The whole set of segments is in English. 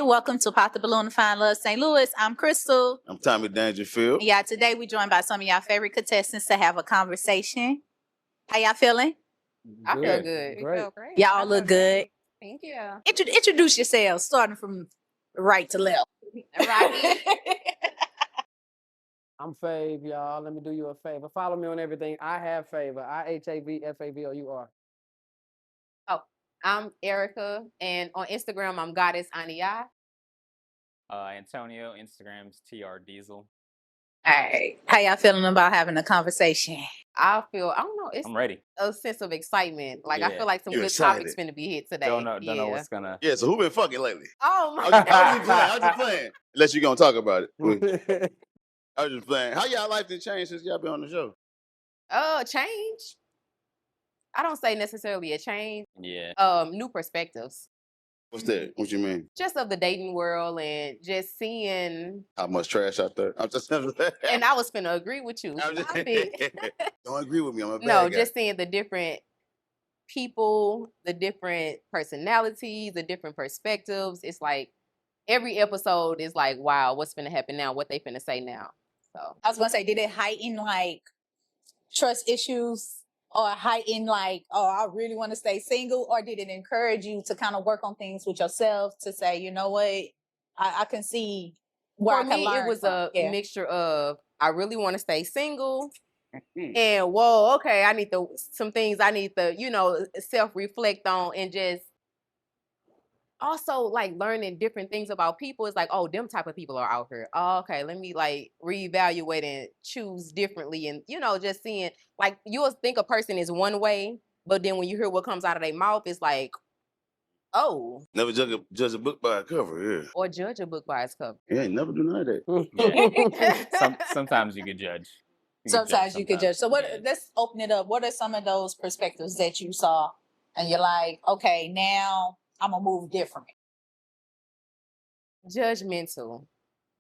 Welcome to Pop the Balloon and Find Love St. Louis. I'm Crystal. I'm Tommy Dangerfield. Yeah, today we're joined by some of y'all favorite contestants to have a conversation. How y'all feeling? I feel good. Great. Feel great. Y'all look good. Thank you. Introduce yourselves, starting from right to left. Right. I'm Fave, y'all. Let me do you a favor. Follow me on everything. I have favor. IHAVFAVOUR. I'm Erica, and on Instagram, I'm Goddess Ania. Antonio, Instagram's TR Diesel. All right. How y'all feeling about having a conversation? I don't know, it's I'm ready. a sense of excitement. Like, I Yeah. feel like some You're good excited. topics finna be hit today. Don't know what's gonna. Yeah, so who been fucking lately? Oh, I my was just playing. I was just playing. Unless you're gonna talk about it. I was just playing. How y'all life done changed since y'all been on the show? Change. I don't say necessarily a change. Yeah. New perspectives. What's that? What you mean? Just of the dating world and just seeing. How much trash out there? I'm just And I was finna agree with you. I'm just, Stop it. don't agree with me. I'm a bad No, guy. just seeing the different people, the different personalities, the different perspectives. It's like every episode is like, wow, what's finna happen now? What they finna say now? So I was gonna say, did it heighten like trust issues or heighten like, oh, I really want to stay single, or did it encourage you to kind of work on things with yourself to say, you know what, I can see where for I can me, learn it was from. a Yeah. mixture of I really want to stay single. And whoa, okay, some things I need to, self-reflect on, and just also like learning different things about people. It's like, oh, them type of people are out here. Oh, okay, let me like reevaluate and choose differently. And just seeing, like, you'll think a person is one way, but then when you hear what comes out of their mouth, it's like, oh. Never judge a book by a cover, yeah. Or judge a book by its cover. Yeah, ain't never do none of that. Yeah. Sometimes you could judge. Sometimes you could judge. So Yeah. let's open it up. What are some of those perspectives that you saw and you're like, okay, now I'm gonna move different? Judgmental,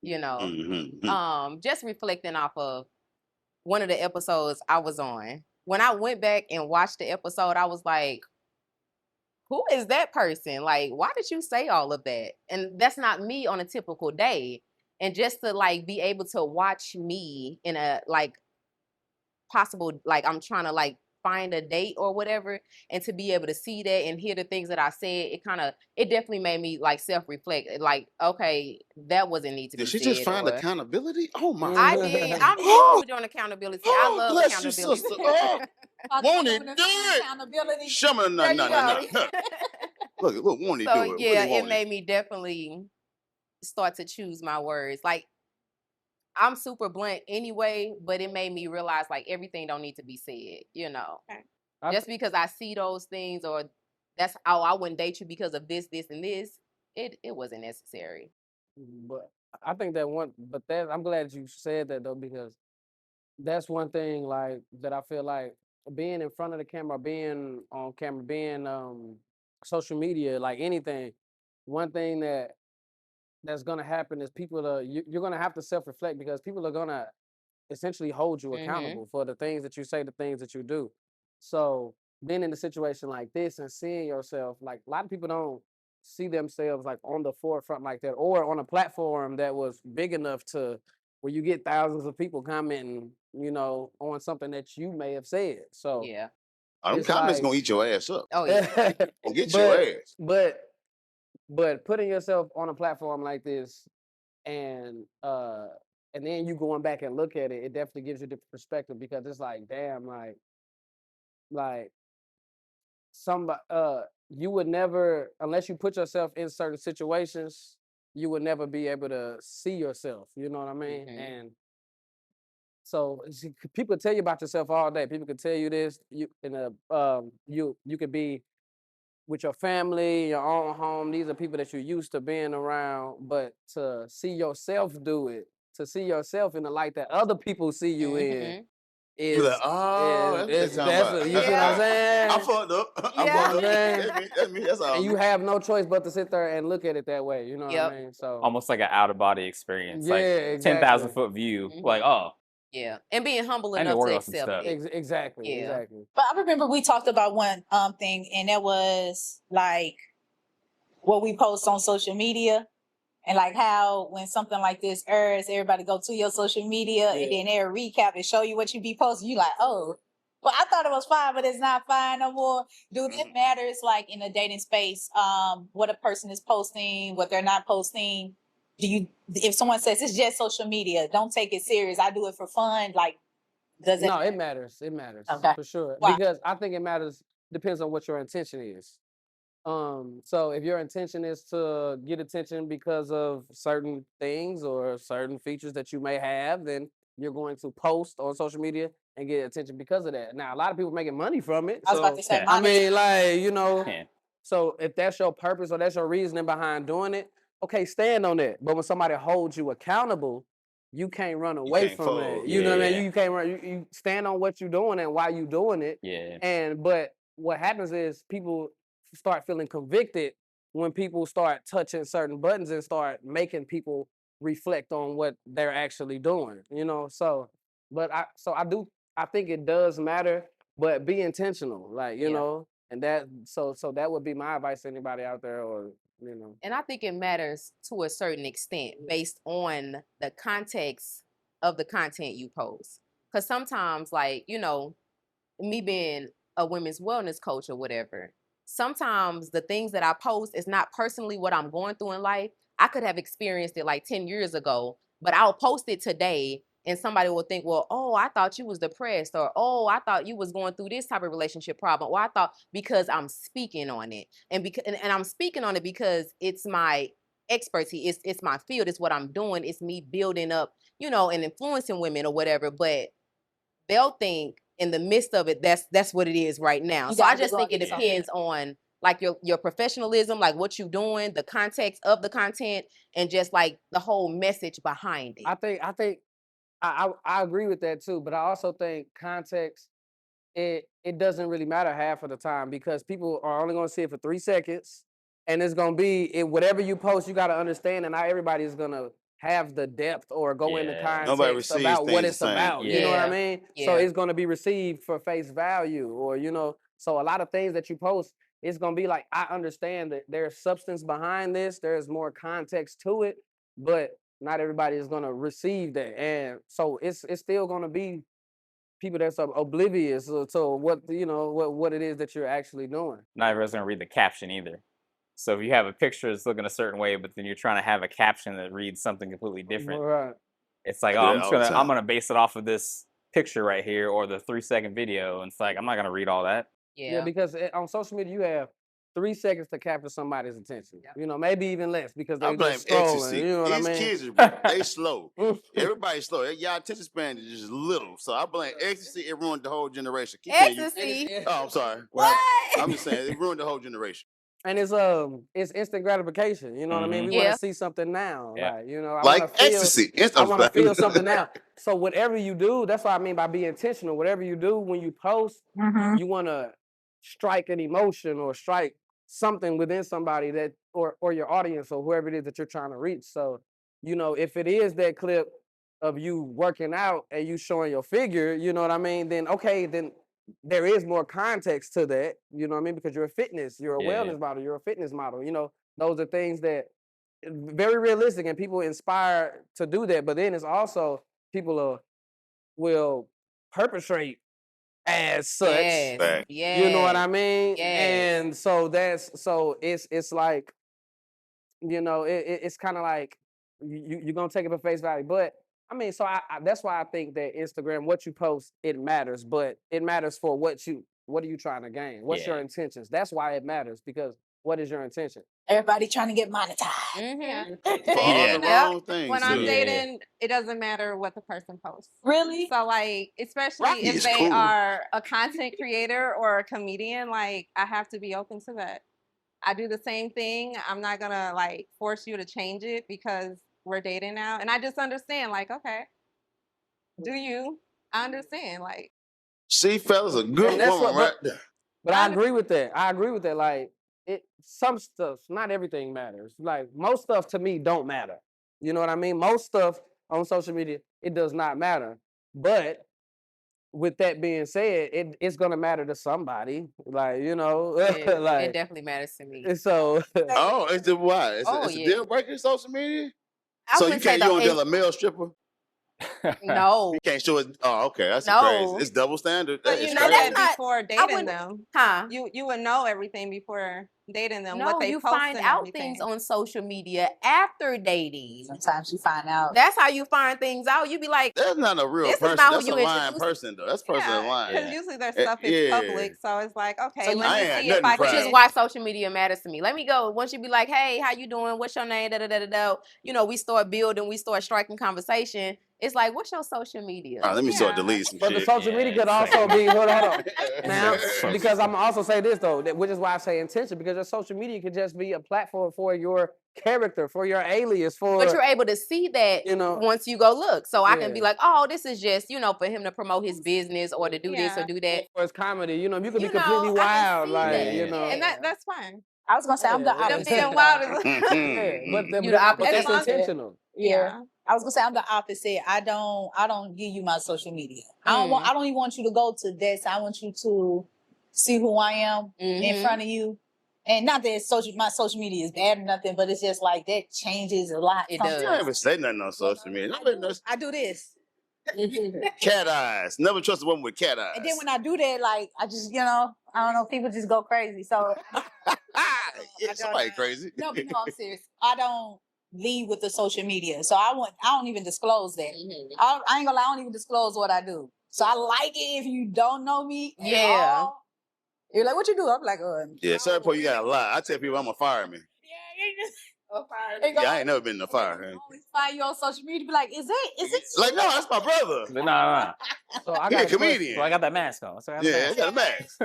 Mm-hmm. just reflecting off of one of the episodes I was on. When I went back and watched the episode, I was like, who is that person? Like, why did you say all of that? And that's not me on a typical day. And just to like be able to watch me in a like possible, like I'm trying to like find a date or whatever, and to be able to see that and hear the things that I said, it definitely made me like self-reflect. Like, okay, that wasn't need to be Did she said. just find accountability? Oh my! I did. I'm huge on accountability. I love bless you, accountability. sister. Oh, won't he do it? Accountability. Show me There you go. Look, won't he So do it? yeah, Really, it won't made me definitely start to choose my words. Like, I'm super blunt anyway, but it made me realize like everything don't need to be said, Okay. Just because I see those things, or that's how I wouldn't date you because of this, and this, it wasn't necessary. But I think I'm glad you said that though, because that's one thing like that I feel like being in front of the camera, being on camera, being social media, like anything, one thing that's gonna happen is you're gonna have to self-reflect, because people are gonna essentially hold you accountable for the things that you say, the things that you do. So being in a situation like this and seeing yourself, like a lot of people don't see themselves like on the forefront like that, or on a platform that was big enough to where you get thousands of people commenting, on something that you may have said. So Yeah. Them it's comments like- gonna eat your ass up. Oh yeah. Gonna get your ass. But putting yourself on a platform like this, and then you going back and look at it, it definitely gives you a different perspective, because it's like, damn, like somebody, you would never, unless you put yourself in certain situations, you would never be able to see yourself. You know what I mean? And so people tell you about yourself all day. People can tell you this. You could be with your family, your own home. These are people that you're used to being around. But to see yourself do it, to see yourself in the light that other people see you in, You like, oh, that's what you're talking you see what I'm saying? I fucked up. I Yeah. fucked up. Man. That's me. That's all. And you have no choice but to sit there and look at it that way. You know what I mean? So Almost like an out of body experience. Yeah, like exactly. 10,000 foot view. Like, oh, Yeah. And being humble I need to enough worry to about some accept stuff. it. exactly. Yeah. Exactly. But I remember we talked about one thing, and that was like what we post on social media. And like how when something like this airs, everybody go to your social media and then they'll recap and show you what you be posting. You like, oh, well, I thought it was fine, but it's not fine no more. Do that matters like in the dating space? What a person is posting, what they're not posting. If someone says it's just social media, don't take it serious. I do it for fun. Like, does it? No, it matters. It matters Okay. for sure. Why? Because I think it matters. Depends on what your intention is. So if your intention is to get attention because of certain things or certain features that you may have, then you're going to post on social media and get attention because of that. Now, a lot of people making money from it. I was about to say, yeah. I mean, like, you know, Yeah. so if that's your purpose or that's your reasoning behind doing it, okay, stand on that. But when somebody holds you accountable, you can't run away can't from fold, it. You know what I yeah. mean? You can't run. You stand on what you're doing and why you're doing it. Yeah. But what happens is people start feeling convicted when people start touching certain buttons and start making people reflect on what they're actually doing. You know, I think it does matter, but be intentional, like, you Yeah. know, and so that would be my advice to anybody out there, or, you know. And I think it matters to a certain extent based on the context of the content you post. Because sometimes, like, you know, me being a women's wellness coach or whatever, sometimes the things that I post is not personally what I'm going through in life. I could have experienced it like 10 years ago, but I'll post it today and somebody will think, well, oh, I thought you was depressed, or oh, I thought you was going through this type of relationship problem, or I thought, because I'm speaking on it. And I'm speaking on it because it's my expertise, it's my field, it's what I'm doing, it's me building up, you know, and influencing women or whatever. But they'll think in the midst of it, that's what it is right now. So I just think it depends on like your professionalism, like what you're doing, the context of the content, and just like the whole message behind it. I agree with that too, but I also think context, it doesn't really matter half of the time, because people are only going to see it for 3 seconds, and it's going to be whatever you post. You got to understand, and not everybody is going to have the depth or go into Yeah. Nobody context receives about what things the it's same. about. You know what I mean? So Yeah. it's going to be received for face value, or, you know, so a lot of things that you post, it's going to be like, I understand that there's substance behind this, there's more context to it, but not everybody is going to receive that. And so it's still going to be people that's oblivious to what, you know, what it is that you're actually doing. Not everyone's gonna read the caption either. So if you have a picture that's looking a certain way, but then you're trying to have a caption that reads something completely different, Right. it's like, I oh, do that all the I'm time. gonna base it off of this picture right here or the 3-second video. And it's like, I'm not gonna read all that. Yeah, because on social media you have 3 seconds to capture somebody's attention. You know, maybe even less, because I they blame just scrolling. ecstasy. You know what I These mean? kids, they slow. Everybody's slow. Y'all attention span is just little. So I blame ecstasy. It ruined the whole generation. Ecstasy. Oh, I'm sorry. What? I'm just saying it ruined the whole generation. And it's instant gratification. You know what I mean? We want Yeah. to see something now. Yeah. Like, you know, I Like want to feel. ecstasy. I want to feel something now. So whatever you do, that's what I mean by be intentional. Whatever you do when you post, you want to strike an emotion or strike something within somebody that, or your audience, or whoever it is that you're trying to reach. So, you know, if it is that clip of you working out and you showing your figure, you know what I mean? Then okay, then there is more context to that, you know what I mean? Because you're a wellness model, you're a fitness model. You know, those are things that very realistic, and people inspire to do that. But then it's also people will perpetrate as such. Yes. Fact. Yes. You know what I mean? Yes. And so it's like, you know, it's kind of like you're gonna take it for face value. But I mean, so I that's why I think that Instagram, what you post, it matters, but it matters for what are you trying to gain? What's your Yeah. intentions? That's why it matters, because what is your intention? Everybody trying to get monetized. Mhm. For all Yeah. the wrong things. When I'm too. Yeah. dating, it doesn't matter what the person posts. Really? So like, especially Rocky if is they cool. are a content creator or a comedian, like I have to be open to that. I do the same thing. I'm not gonna like force you to change it because we're dating now. And I just understand, like, okay, do you? I understand. Like, See, fellas, a good And that's woman what- right there. But I agree with that. Like, some stuff, not everything matters. Like, most stuff to me don't matter. You know what I mean? Most stuff on social media, it does not matter. But with that being said, it's gonna matter to somebody. Like, you know, It like definitely matters to me. and so Oh, it's the why? Oh, It's a yeah. deal breaker in social media. I So you wouldn't say can't you though. don't deal a male stripper. No, You can't show it. Oh, okay, that's No. crazy. It's double standard. But That you is know crazy. that not- before I dating wouldn't- them. huh? You would know everything before dating them. what No, they you post find and out everything. things on social media after dating. Sometimes you find out. That's how you find things out. You be like, That's not a real This is person. not who That's a you lying introduced- person though. That's person lying. Because Yeah. usually their Eh, stuff is yeah. public, so it's like, okay, So let I me ain't had see if nothing I which private. is can. why social media matters to me. Let me go. Once you be like, hey, how you doing? What's your name? Da da da da da. You know, we start building, we start striking conversation. It's like, what's your social media? All right, let me start Yeah. deleting some but the shit. social Yeah, media could it's also like- be hold on. Now, So- because I'm also say this though, which is why I say intention, because your social media could just be a platform for your character, for your alias, for But you're able to see that you know. once you go look. So I can be Yeah. like, oh, this is just, you know, for him to promote his business or to do this or Yeah. do that. For his comedy, you know, you could You be completely know, I can wild, see like that. you Yeah. know. And that's fine. I was gonna say I'm the Yeah, yeah. Them opposite. being though. wild is Yeah, but You the opposite. that's As long- intentional. Yeah. I was gonna say I'm the opposite. I don't give you my social media. I don't even want you to go to this. I want you to see who I am in Mhm. front of you. And not that my social media is bad or nothing, but it's just like that changes a lot. It sometimes. You don't even say nothing on social media. I do this. Cat eyes. Never trust a woman with cat eyes. And then when I do that, like I just, I don't know, people just go crazy. So Yeah, somebody crazy. no, but no, I'm serious. I don't lead with the social media. So I don't even disclose that. I ain't gonna lie, I don't even disclose what I do. So I like it if you don't know me. At Yeah. all. You're like, what you do? I'm like, Yeah, certain point you gotta lie. I tell people I'm a fireman. Yeah, I ain't never been in a fire. I always find you on social media, be like, is it? Like, no, that's my brother. No. So I He got a comedian. So I got that mask on. So I got the Yeah, mask. he got a mask.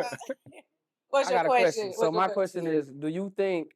What's I your got a question? question. So my question is, do you think,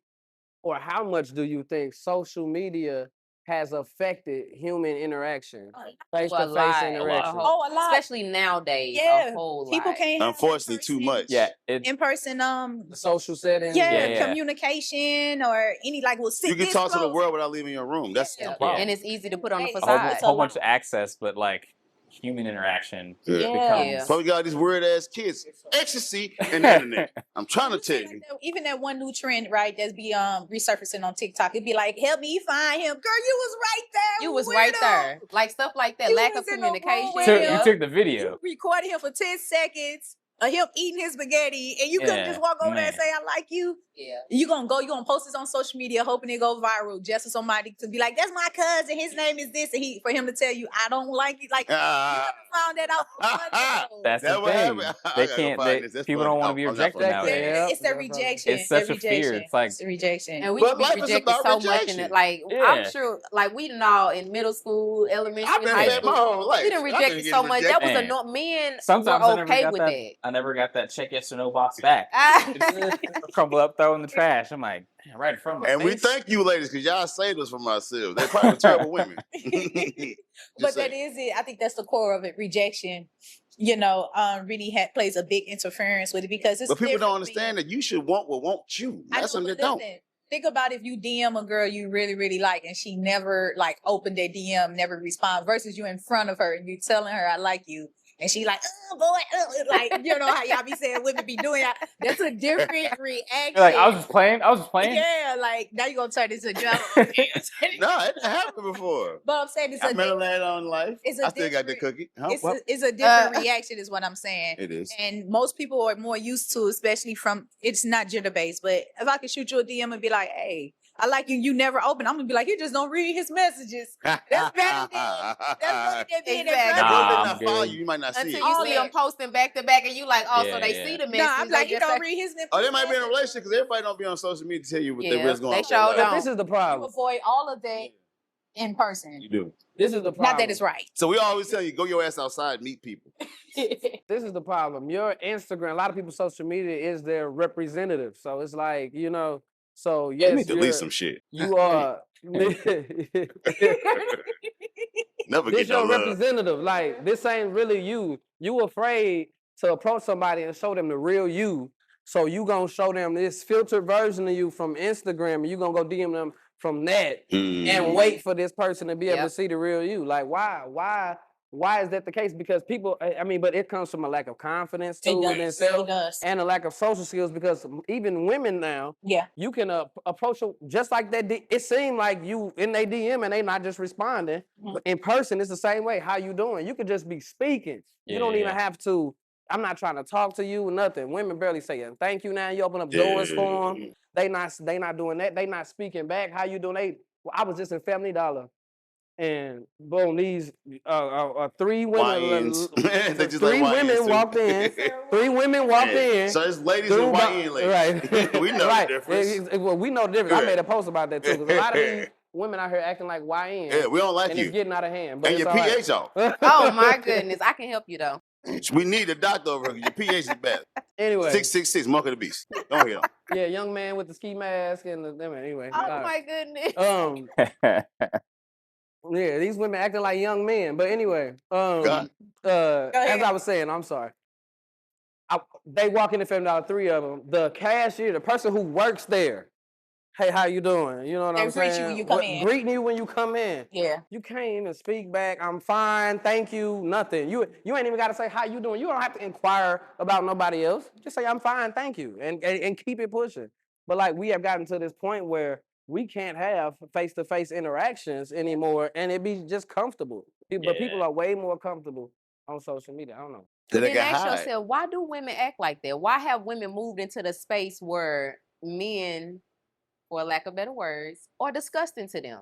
or how much do you think social media has affected human interaction, face A to lot. face A interaction? whole- Oh, a lot. Especially nowadays. Yeah, A whole people lot. can't. have Unfortunately, too much. Yeah, it, in person. The social setting. Yeah. Communication or any like we'll sit. You can this talk to the close. world without leaving your room. That's Yeah. the problem. And it's easy to put on the Hey, a whole, facade. It's a whole lot. bunch of access, but like human interaction Yeah. becomes. Yeah. So we got these weird ass kids, ecstasy, and the internet. I'm trying to tell you. Even that one new trend, right? That's be resurfacing on TikTok. It'd be like, help me find him, girl. You was right there. You was right weirdo. there. Like stuff like that. You Lack was of in the room communication. with You him. took the video. You recorded him for 10 seconds of him eating his spaghetti, and you couldn't Yeah, just walk over there and man. say, I like you. Yeah. You gonna post this on social media, hoping it go viral, just for somebody to be like, that's my cousin, his name is this, and for him to tell you, I don't like you. Like, you found that out. That's That the what thing. happened. I They gotta go can't. find They, this. That's people funny. don't want to Oh, be I'm not rejected funny. nowadays. Yeah. It's the rejection. It's such the a fear. rejection. It's like- the rejection. And we But can be life is rejected about so much in rejection. it. Like Yeah. I'm sure, like we done all in middle school, elementary, I've been high fed my school. whole life. We done I've been rejected so getting much. That was rejected. a men Sometimes were I never okay got with that. that. I never got that check yes or no box back. Crumble up, throw in the trash. I'm like, damn, right in front of my And we face. thank you, ladies, because y'all saved us from ourselves. They're probably terrible women. But that is it. I think that's the core of it. Rejection, really plays a big interference with it because it's. But people don't different understand that you should want what wants you. I That's know, something but that don't. listen, think about if you DM a girl you really, really like and she never like opened that DM, never respond, versus you in front of her and you telling her I like you. And she like, oh boy, like, you know how y'all be saying women be doing that. That's a different reaction. You're like, I was just playing. Yeah, like now you're gonna turn this into a job. No, it didn't happen before. But I'm saying it's I a met a lad on life. it's a I still got the different- cookie. Huh? it's Well, a, it's a different reaction, is what I'm saying. it is. And most people are more used to, especially from, it's not gender based, but if I could shoot you a DM and be like, hey, I like you, you never open, I'm gonna be like, you just don't read his messages. That's better than being in Exactly. front If of one Nah, did I'm not follow good. you, you might not see Until it. you All see that. them posting back to back, and you like, oh, so Yeah, they yeah. see the message. No, I'm like, they you just don't say- read his Oh, they might be in a relationship because everybody don't be on social media to tell you what they Yeah, was going they on. sure But don't. this is the You problem. avoid all of that in person. You do. This is the problem. Not that it's right. So we always tell you, go your ass outside, meet people. This is the problem. Your Instagram, a lot of people's social media is their representative. So it's like, so yes, Let me delete you're- some shit. you are Never this get no your love. representative. Like, this ain't really you. You afraid to approach somebody and show them the real you. So you gonna show them this filtered version of you from Instagram, and you gonna go DM them from that and wait for this person to be able to Yep. see the real you. Like, why Why is that the case? Because people, I mean, but it comes from a lack of confidence It too in does. themselves It does. and a lack of social skills. Because even women now, Yeah. you can approach them just like that. It seemed like you in their DM and they not just responding. But in person, it's the same way. How you doing? You could just be speaking. You don't even have to. I'm not trying to talk to you or nothing. Women barely say thank you now. You open up doors for them. They not doing that. They not speaking back. How you doing? I was just in Family Dollar. And boom, these 3 women, They just three like women YNs walked in. 3 women walked in. So it's ladies and YN ladies. Right. We know right. the difference. Well, we know the difference. I Right. made a post about that too. Because a lot of these women out here acting like YN. Yeah, we don't like and you. it's getting out of hand. But And it's your all right. pH off. Oh my goodness, I can help you though. We need a doctor over here. Your pH is bad. Anyway. 666, Mark of the Beast. Don't hit him. Yeah, young man with the ski mask and anyway. Oh my goodness. Yeah, these women acting like young men. But anyway, as I was saying, I'm sorry. They walk in the Family Dollar, 3 of them. The cashier, the person who works there, hey, how you doing? You know what I'm saying? Greet you when you come in. Greeting you when you come in. Yeah. You can't even speak back. I'm fine, thank you, nothing. You ain't even got to say how you doing. You don't have to inquire about nobody else. Just say I'm fine, thank you, and keep it pushing. But like we have gotten to this point where we can't have face-to-face interactions anymore, and it be just comfortable. But people are way more comfortable on social media. I don't know. Then ask yourself, why do women act like that? Why have women moved into the space where men, for lack of better words, are disgusting to them?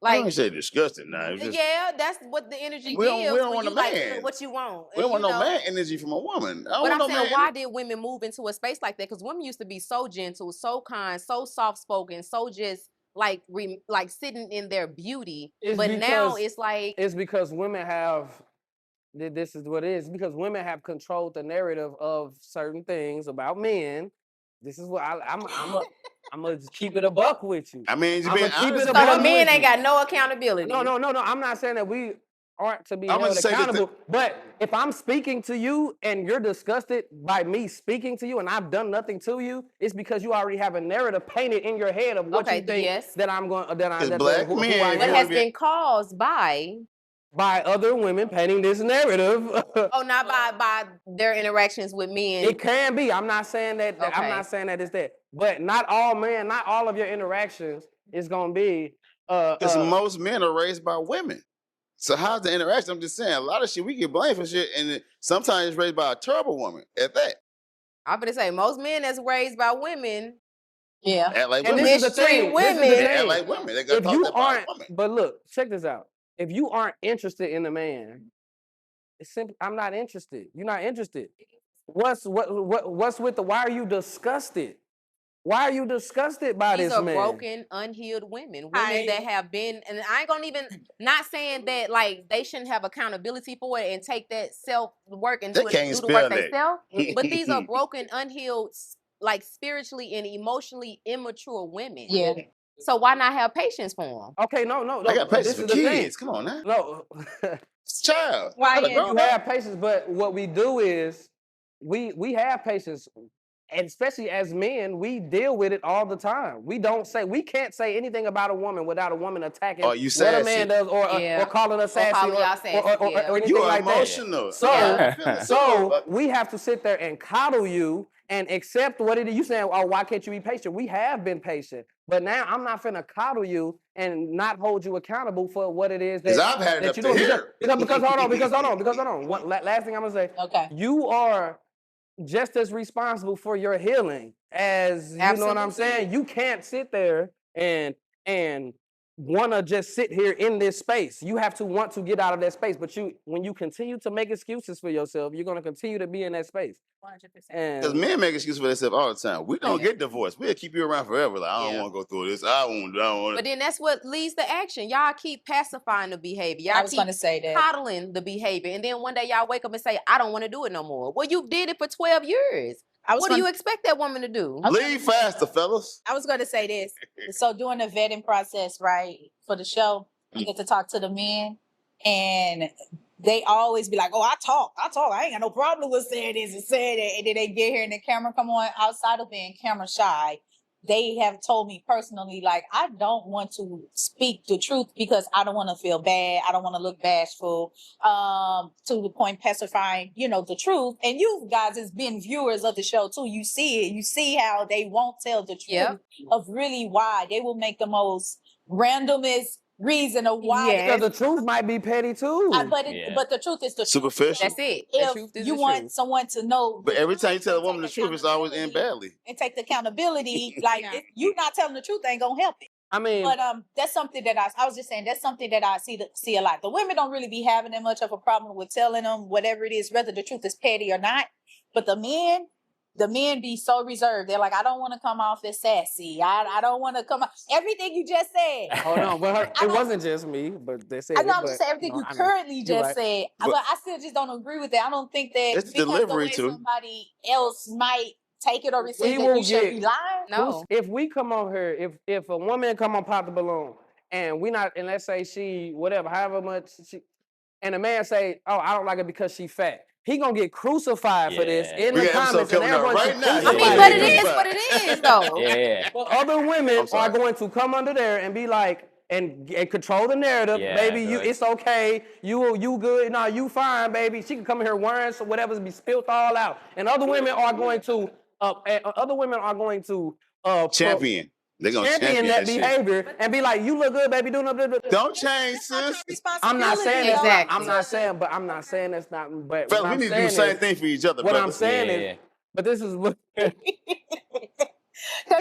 I don't say disgusting now. Yeah, that's what the energy we don't, gives. We don't when want you a like man. what you want. We don't want no man energy from a woman. But I'm saying, why did women move into a space like that? Because women used to be so gentle, so kind, so soft-spoken, so just like sitting in their beauty. But now it's like it's because women have. This is what it is. Because women have controlled the narrative of certain things about men. This is what I'm gonna keep it a buck with you. I mean, I'm gonna keep it a so buck the men with ain't you. got no accountability. No. I'm not saying that we aren't to be held accountable. But if I'm speaking to you and you're disgusted by me speaking to you and I've done nothing to you, it's because you already have a narrative painted in your head of what you think that I'm going. Black men. But has been caused by other women painting this narrative. Oh, not by their interactions with men. It can be. I'm not saying that. Okay. I'm not saying that it's that. But not all men, not all of your interactions is gonna be. Because most men are raised by women. So how's the interaction? I'm just saying, a lot of shit we get blamed for shit, and sometimes it's raised by a terrible woman. At that, I'm gonna say most men that's raised by women. Yeah. Act like and women. This is the thing. Women. They act like women. They got if you aren't, women. But look, check this out. If you aren't interested in a man, it's simple. I'm not interested. You're not interested. What's with the? Why are you disgusted? Why are you disgusted by this man? These are broken, unhealed women that have been, and I ain't gonna even, not saying that like they shouldn't have accountability for it and take that self work and do the work themselves. But these are broken, unhealed, like spiritually and emotionally immature women. Yeah. So why not have patience for them? Okay, no. I got patience for kids. Come on now. No. It's a child. Why you have patience, but what we do is we have patience. And especially as men, we deal with it all the time. We can't say anything about a woman without a woman attacking what a man does or calling us sassy or anything like emotional. that. So we have to sit there and coddle you and accept what it is. You saying, oh, why can't you be patient? We have been patient. But now I'm not finna coddle you and not hold you accountable for what it is that, I've had that you do. Because hold on. Last thing I'm gonna say. Okay. You are just as responsible for your healing as you know what I'm saying. You can't sit there and want to just sit here in this space. You have to want to get out of that space. But when you continue to make excuses for yourself, you're going to continue to be in that space. 100%. Because men make excuses for themselves all the time. We don't get divorced. We'll keep you around forever. Like, I don't want to go through this. I don't want. But then that's what leads to action. Y'all keep pacifying the behavior. I was going to say that. Coddling the behavior. And then one day y'all wake up and say, I don't want to do it no more. Well, you did it for 12 years. What do you expect that woman to do? Leave faster, fellas. I was going to say this. So during the vetting process, right, for the show, you get to talk to the men, and they always be like, oh, I talk. I ain't got no problem with saying this and saying that. And then they get here and the camera come on. Outside of being camera shy, they have told me personally, like, I don't want to speak the truth because I don't want to feel bad. I don't want to look bashful, to the point pacifying, the truth. And you guys as being viewers of the show too, you see it. You see how they won't tell the truth Yep. of really why. They will make the most randomest reason of why. Yes. Because the truth might be petty too. But the truth is the truth. Superficial. That's it. The If truth is you the want truth. someone to know, But the every truth time you tell a and woman the take truth, it's always end accountability badly. and take the accountability, like Yeah. you not telling the truth ain't gonna help it. I mean, But that's something that I was just saying. That's something that I see a lot. The women don't really be having that much of a problem with telling them whatever it is, whether the truth is petty or not. But the men be so reserved. They're like, I don't want to come off as sassy. I don't want to come off everything you just said. hold on, but I it don't- wasn't just me, but they said I know it, I'm just saying everything no, you I know. currently You're just right. said, But- but I still just don't agree with that. I don't think that It's because delivery, the way too. somebody else might take it or receive will it, you should get- be lying. No. If we come on here, if a woman come on Pop the Balloon and and let's say she whatever, however much she, and a man say, oh, I don't like it because she fat. He gonna get crucified for this Yeah. in We the got comments, episode and coming they're out going right to now. I crucify mean, Yeah, but yeah, it yeah. is what it is, though. Yeah. Well, other women I'm sorry. are going to come under there and be like, and control the narrative. Yeah, Baby, they're like- it's okay. You good. No, you fine, baby. She can come in here wearing so whatever's be spilt all out. And other women are going to Champion. They're gonna champion that shit. behavior and be like, you look good, baby. Doing Don't change, That's not your sis. I'm not saying responsibility, that's though. not. Exactly. I'm not saying, but I'm not saying that's not. But what Fellas, we I'm need to do the saying same is, thing for each other, what I'm brothers. saying Yeah. is, but this is what.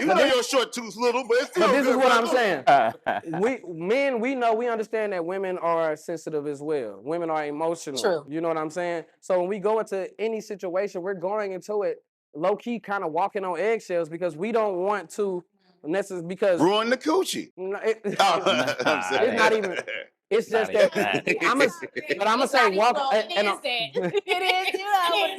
You know your short tooth little, but it's still But this good, is what I'm brother. saying. We know, we understand that women are sensitive as well. Women are emotional. True. You know what I'm saying? So when we go into any situation, we're going into it low key, kind of walking on eggshells because we don't want to necessarily because Ruin the coochie. no, Oh, I'm It's saying. not even- it's Not just even that that. I'm gonna It's say not walk. even- it is that. It is,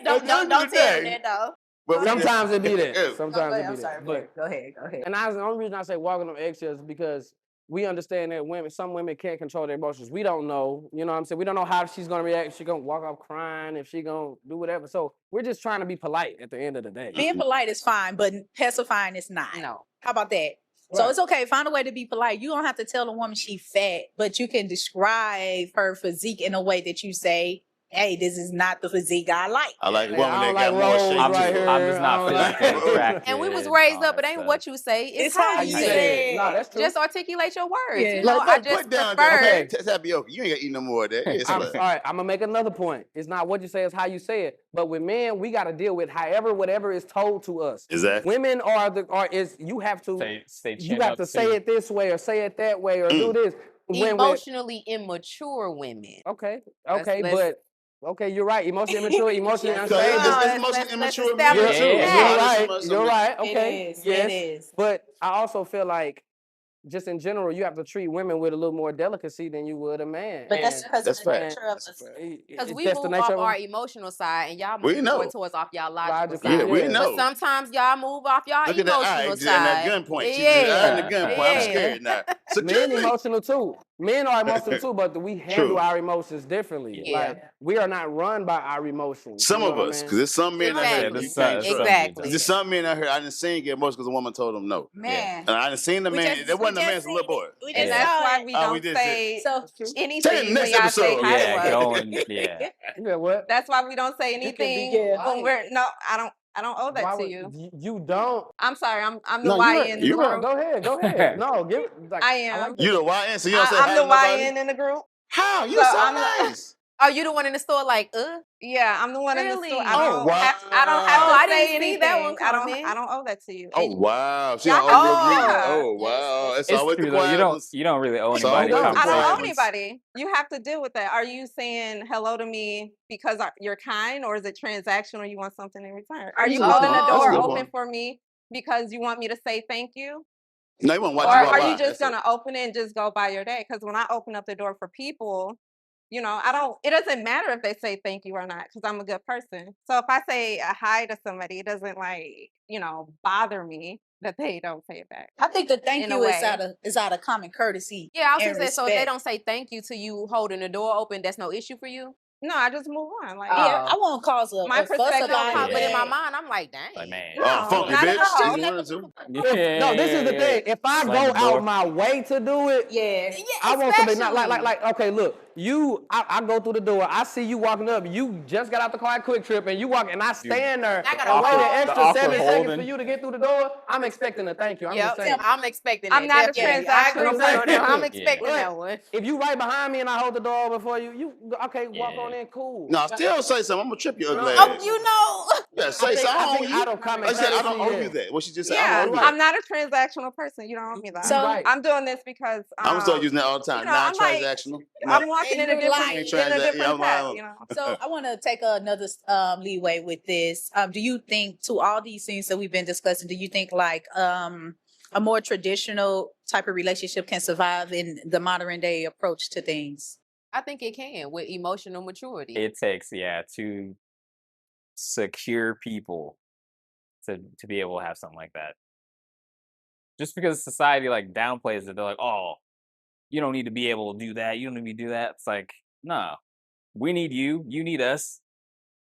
At the end of the day, though. but we- Sometimes it be that. Yeah. Sometimes it I'm be sorry. that. But Go ahead. and the only reason I say walking on eggshells is because we understand that some women can't control their emotions. We don't know, you know what I'm saying? We don't know how she's gonna react. If she's gonna walk off crying, if she gonna do whatever. So we're just trying to be polite at the end of the day. Being polite is fine, but pacifying is not. No. How about that? So Right. it's okay. Find a way to be polite. You don't have to tell a woman she fat, but you can describe her physique in a way that you say, "Hey, this is not the physique I like." I like a Yeah, woman I that don't got like more rolls shape. I'm right just, here. I'm just I not don't like- physically attracted. And we was and raised all up. It that ain't stuff. what you say. It's It's how how you you say say it. it. No, that's true. Just articulate your words. Yeah. You know, Like, I put just down prefer. that tapioca. You ain't got to eat no more of that. It's All like, right, I'm gonna make another point. It's not what you say, it's how you say it. But with men, we got to deal with whatever is told to us. exactly. Women you have to Stay you chin have up to say too. it this way or say it that way or do this. Emotionally immature women. Okay, Let's- okay, you're right. Emotionally immature, emotionally Yes. unstable. It's let's- mostly let's immature establish men, too. that. Yeah. You're right. It Okay, is, yes. it is. But I also feel like, just in general, you have to treat women with a little more delicacy than you would a man. But that's And because That's of the fact. nature of That's a us. fact. Because we that's the move nature off of our them. emotional side and y'all We move know. more towards off y'all logical Logical, side. Yeah, we yeah. know. But sometimes y'all move off y'all Look at that eye emotional and side. that gunpoint. She just Yeah. eyeing the gunpoint. I'm Yeah. scared now. Men Security. emotional too. Men are emotional too, but we handle True. our emotions differently. Yeah. Like we are not run by our emotions. Some you know of what I us, mean? because there's some men out here Exactly. you can't trust. Exactly. There's some men out here I didn't see get emotional because a woman told them no. Man. And I didn't seen the We man. just- That wasn't we a man, just it's a little seen boy. it. We And just that's saw why it. we Oh, we don't did say So anything next when y'all say episode. hi Yeah, to us. going. Yeah. Yeah, what? That's why we don't say can be anything good. when we're no. I don't owe that Why to would- you. You don't. I'm sorry. I'm the No, you're YN right. in the You're right. group. Go ahead. No, give it. Like, I am. like You the YN, so you don't say hi I'm to the nobody? YN in the group. How? You So so I'm the- nice. Are you the one in the store like, Yeah, I'm the one in the Really? store. Oh, I don't wow. have Oh, to I say didn't see that one anything. coming. I don't owe that to you. Oh, And wow. She Y'all don't can- owe your greeting. yeah. Oh, wow. It's It's always the true though. quiet ones. You don't really owe It's anybody always a the I don't quiet owe conversation. ones. anybody. You have to deal with that. Are you saying hello to me because you're kind, or is it transactional? Or you want something in return? Are you That's a good holding the point. That's a door good open point. for me because you want me to say thank you, No, you want to watch or you walk are by. you just That's it. gonna open it and just go by your day? Because when I open up the door for people, you know, it doesn't matter if they say thank you or not, because I'm a good person. So if I say a hi to somebody, it doesn't bother me that they don't say it back. I think the thank In a you is way. out of common courtesy. yeah, I was and gonna say, so if they respect. don't say thank you to you holding the door open, that's no issue for you? No, I just move on. Like, Yeah, Oh. I won't cause My a fuss perspective- about No, it. but in my but- mind, I'm like, dang. Like, man. No, funky not at bitch. all. You wanted to? No, this is the thing. If I Slam go the door. out my way to do it, Yeah. I want somebody not like. Okay, look, I go through the door. I see you walking up. You just got out the car at Quick Trip, and you walk, and I stand there I and gotta wait an hold. extra The awkward 7 seconds for holding. you to get through the door. I'm expecting a thank you. I'm just Yep, saying. I'm expecting I'm it. not a Definitely. I agree transactional with you on that. I'm person. expecting Yeah. that one. If you right behind me and I hold the door open for you, okay, walk Yeah. on in, cool. No, still say something. I'm gonna trip your ugly Oh, ass. you know. Yeah, say I think something. out of common I said I don't courtesy, owe you yeah. that. What she just said, I Yeah, don't owe you I'm that. not a transactional person. You don't owe me that. So- Right. I'm doing this because I'm gonna start using that all the time. you know, I'm like- Non-transactional. I'm walking in a And different, you're in a lying. different Yeah, I'm path. lying. You know. So I want to take another leeway with this. Do you think to all these things that we've been discussing, do you think like a more traditional type of relationship can survive in the modern day approach to things? I think it can with emotional maturity. It takes, two secure people to be able to have something like that. Just because society like downplays it, they're like, oh, you don't need to be able to do that. You don't need to do that. It's like, no, we need you. You need us.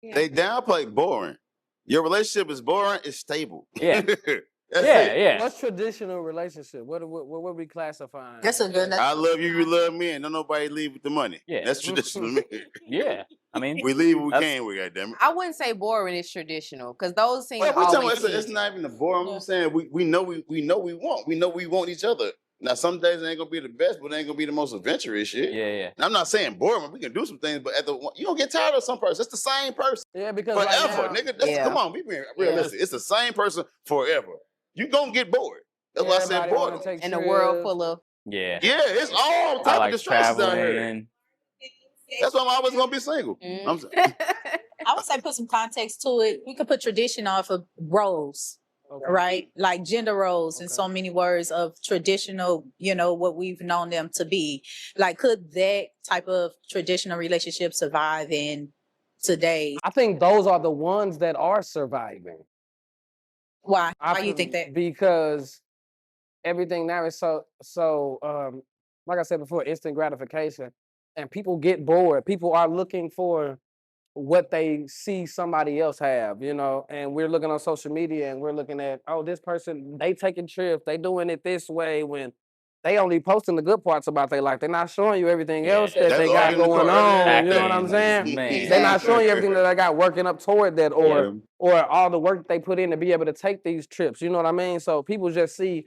Yeah. They downplay boring. Your relationship is boring. It's stable. Yeah. That's Yeah, it. yeah. What's traditional relationship? What we classifying? That's a good. I love you. You love me, and don't nobody leave with the money. Yeah. That's traditional. to me. Yeah. I mean, We leave when we That's- came. We goddamn it. I wouldn't say boring is traditional because those things Well, we talking always about it's change. not even a boring. I'm just saying we know we want. We know we want each other. Now some days it ain't gonna be the best, but it ain't gonna be the most adventurous shit. yeah. And I'm not saying boring. We can do some things, but you don't get tired of some person. It's the same person Yeah, because forever, right now, nigga. That's, Yeah. Come on, we being realistic. It's the same person forever. You gonna get bored. That's why I said everybody wanna boredom. take In a world trips. full of Yeah. Yeah, it's all I type of like distractions out here. traveling. That's why I'm always gonna be single. I'm I would say put some context to it. We could put tradition off of roles, Okay. right? Like gender roles in Okay. so many words of traditional, what we've known them to be. Like, could that type of traditional relationship survive in today? I think those are the ones that are surviving. Why? Why you think that? Because everything now is so like I said before, instant gratification, and people get bored. People are looking for what they see somebody else have, and we're looking on social media and we're looking at, oh, this person, they taking trips, they doing it this way, when they only posting the good parts about their life. They're not showing you everything else that That's they all got in the going car. on. You know what I'm Exactly. saying? Man. They're not showing you everything that they got working up toward that, Yeah. or all the work they put in to be able to take these trips. You know what I mean? So people just see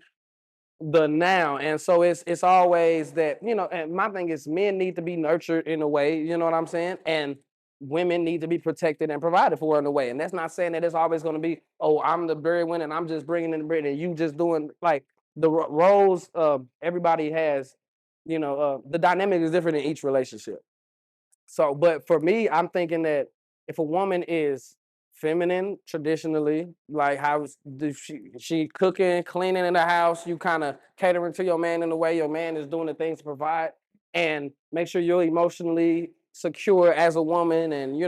the now, and so it's always that, and my thing is, men need to be nurtured in a way, you know what I'm saying, and women need to be protected and provided for in a way. And that's not saying that it's always going to be, oh, I'm the breadwinner and I'm just bringing in the bread and you just doing, like, the roles everybody has, the dynamic is different in each relationship. So, but for me, I'm thinking that if a woman is feminine traditionally, like how she cooking, cleaning in the house, you kind of catering to your man in a way, your man is doing the things to provide, and make sure you're emotionally secure as a woman, and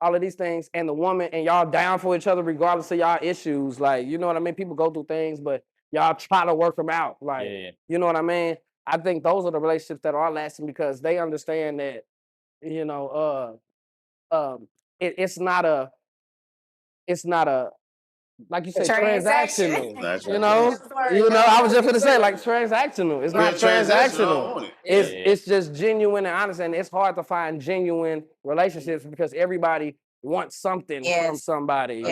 all of these things, and the woman, and y'all down for each other regardless of y'all issues, like, you know what I mean? People go through things, but y'all try to work them out, like, Yeah. you know what I mean? I think those are the relationships that are lasting because they understand that, it's not a like you said, transactional. I was just gonna say, like, transactional. It's not transactional. It's just genuine and honest, and it's hard to find genuine relationships because everybody wants something from somebody.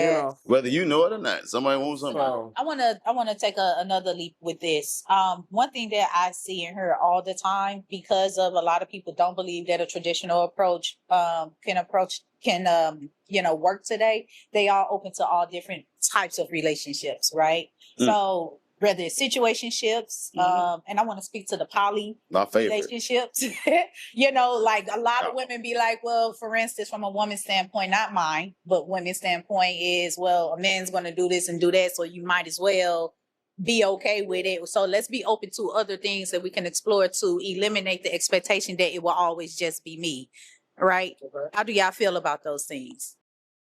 Whether you know it or not, somebody wants something. So, I want to take another leap with this. One thing that I see and hear all the time, because of a lot of people don't believe that a traditional approach can work today. They are open to all different types of relationships, right? So whether it's situationships, and I want to speak to the poly My favorite. relationships. Like a lot of women be like, well, for instance, from a woman's standpoint, not mine, but women's standpoint is, well, a man's going to do this and do that, so you might as well be okay with it. So let's be open to other things that we can explore to eliminate the expectation that it will always just be me, right? How do y'all feel about those things?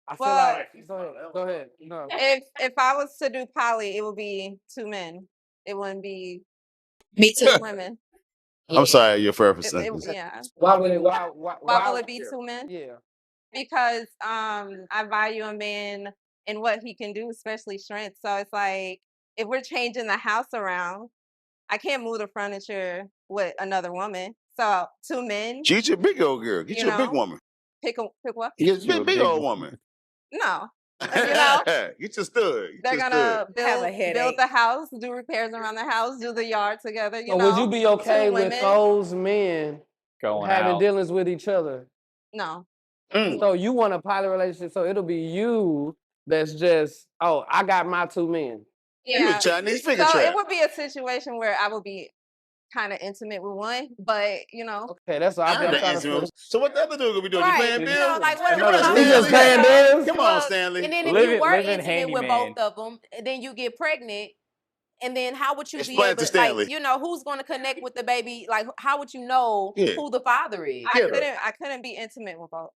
I feel Well, like go ahead. No. If I was to do poly, it would be 2 men. It wouldn't be Me too. women. I'm sorry, you're forever It, sentence. yeah. Why would it? Why will it be two men? Yeah. Because I value a man and what he can do, especially strength. So it's like if we're changing the house around, I can't move the furniture with another woman. So two men, Get you a big old girl. Get you you a big know, woman. pick what? Get you you a a big big old one. woman. No. You know, Get your stud. Get they're your gonna stud. Have a build headache. the house, do repairs around the house, do the yard together. You So know, would you be okay two with women. those men Going having out. dealings with each other? No. Mm. So you want a poly relationship? So it'll be you that's just, oh, I got my two men. You a Yeah. Chinese figure So it trap. would be a situation where I would be kind of intimate with one, but you know, Okay, that's all I I'm ain't trying that to intimate. So what the other dude gonna be doing? Right. You paying You bills? know, like what Another about He just Stanley? paying bills? Come on, Look, Stanley. And then if Living- you were living intimate with handyman. both of them, then you get pregnant. And then how would you Explain be it able to to, Stanley. like, you know, who's going to connect with the baby? Like, how would you know Yeah. who the father is? I Get her. couldn't. I couldn't be intimate with both.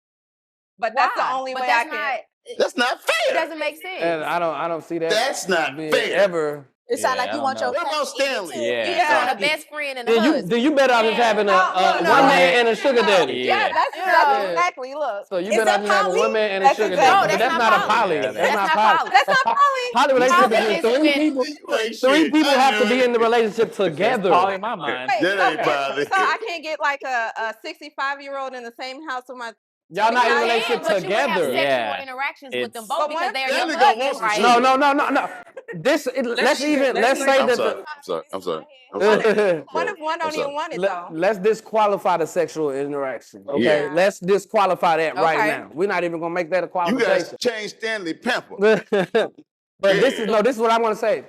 But Why? that's the only but way that's I can. not. That's not It fair. doesn't make sense. And I don't see that. That's not being fair. ever. It sounds Yeah, like I you don't want your know. What about Stanley? Yeah. You just Yeah. want a best friend and a Then husband. you better off just having a look, one no. man and a sugar daddy. Yeah. That's Yeah. exactly. Look, So you Is better that off just have a poly? one man and a That's sugar exactly- daddy. No, But that's that's not not a poly. poly. Yeah, That's that's not not poly. poly. That's not poly. Poly relationship Poly is is three when- people. You ain't Three shit. people I have to knew be it. in the relationship That's together. probably in my mind. Wait, That ain't so poly. I can't get like a 65-year-old in the same house with my. Y'all not in a You relationship but you would have together. sexual Yeah. interactions with them It's- both But because what- they're That your nigga gonna want husband, some right? shit. No. Let's say I'm sorry. I'm sorry. What if one don't sorry. even want it though? Let's disqualify the sexual interaction. Okay, Yeah. let's disqualify that right Okay. now. We're not even gonna make that a You qualification. guys change Stanley Pamper. But this Yeah. is what I want to say.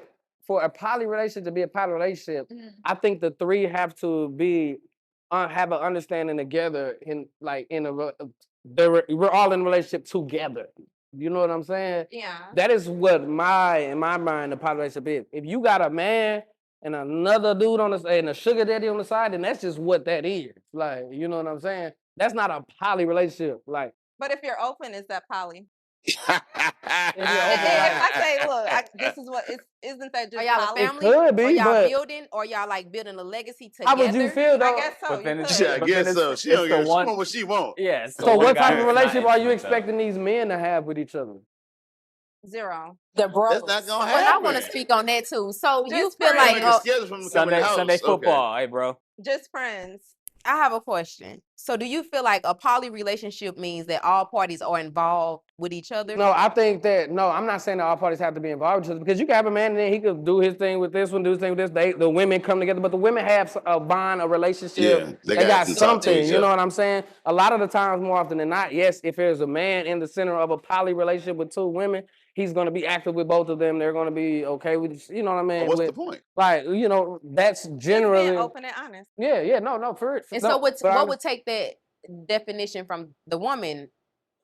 For a poly relationship to be a poly relationship, I think the three have to be have an understanding together we're all in a relationship together. You know what I'm saying? Yeah. That is what in my mind the poly relationship is. If you got a man and another dude on the and a sugar daddy on the side, then that's just what that is. Like, you know what I'm saying? That's not a poly relationship. Like, But if you're open, is that poly? you're And open, then if I say, look, this is what isn't that Are just y'all a poly? family? could be, or y'all but- building? Or y'all like building a legacy together? how would you feel though? I guess so. But then You it's- could. Yeah, I But then guess so. She it's don't the get. She one- want what she want. Yeah. it's the So one what guy type of that's not relationship are you intimate, though. expecting these men to have with each other? Zero. The bros. That's not gonna Well, I happen. want to speak on that too. So you Just feel friends. like, Make a schedule from coming in the house. Sunday Okay. football. Hey, bro. Just friends. I have a question. So do you feel like a poly relationship means that all parties are involved with each other? No, I think that I'm not saying that all parties have to be involved with each other because you can have a man and then he could do his thing with this one, do his thing with this. The women come together, but the women have a bond, a relationship. Yeah, they they got can talk to something. each You know other. what I'm saying? A lot of the times, more often than not, yes, if there's a man in the center of a poly relationship with two women, he's going to be active with both of them. They're going to be okay with, you know what I mean? But what's with, the point? Like, you know, that's Just generally. being open and honest. Yeah, no, for it. And no, so what but would take that definition from the woman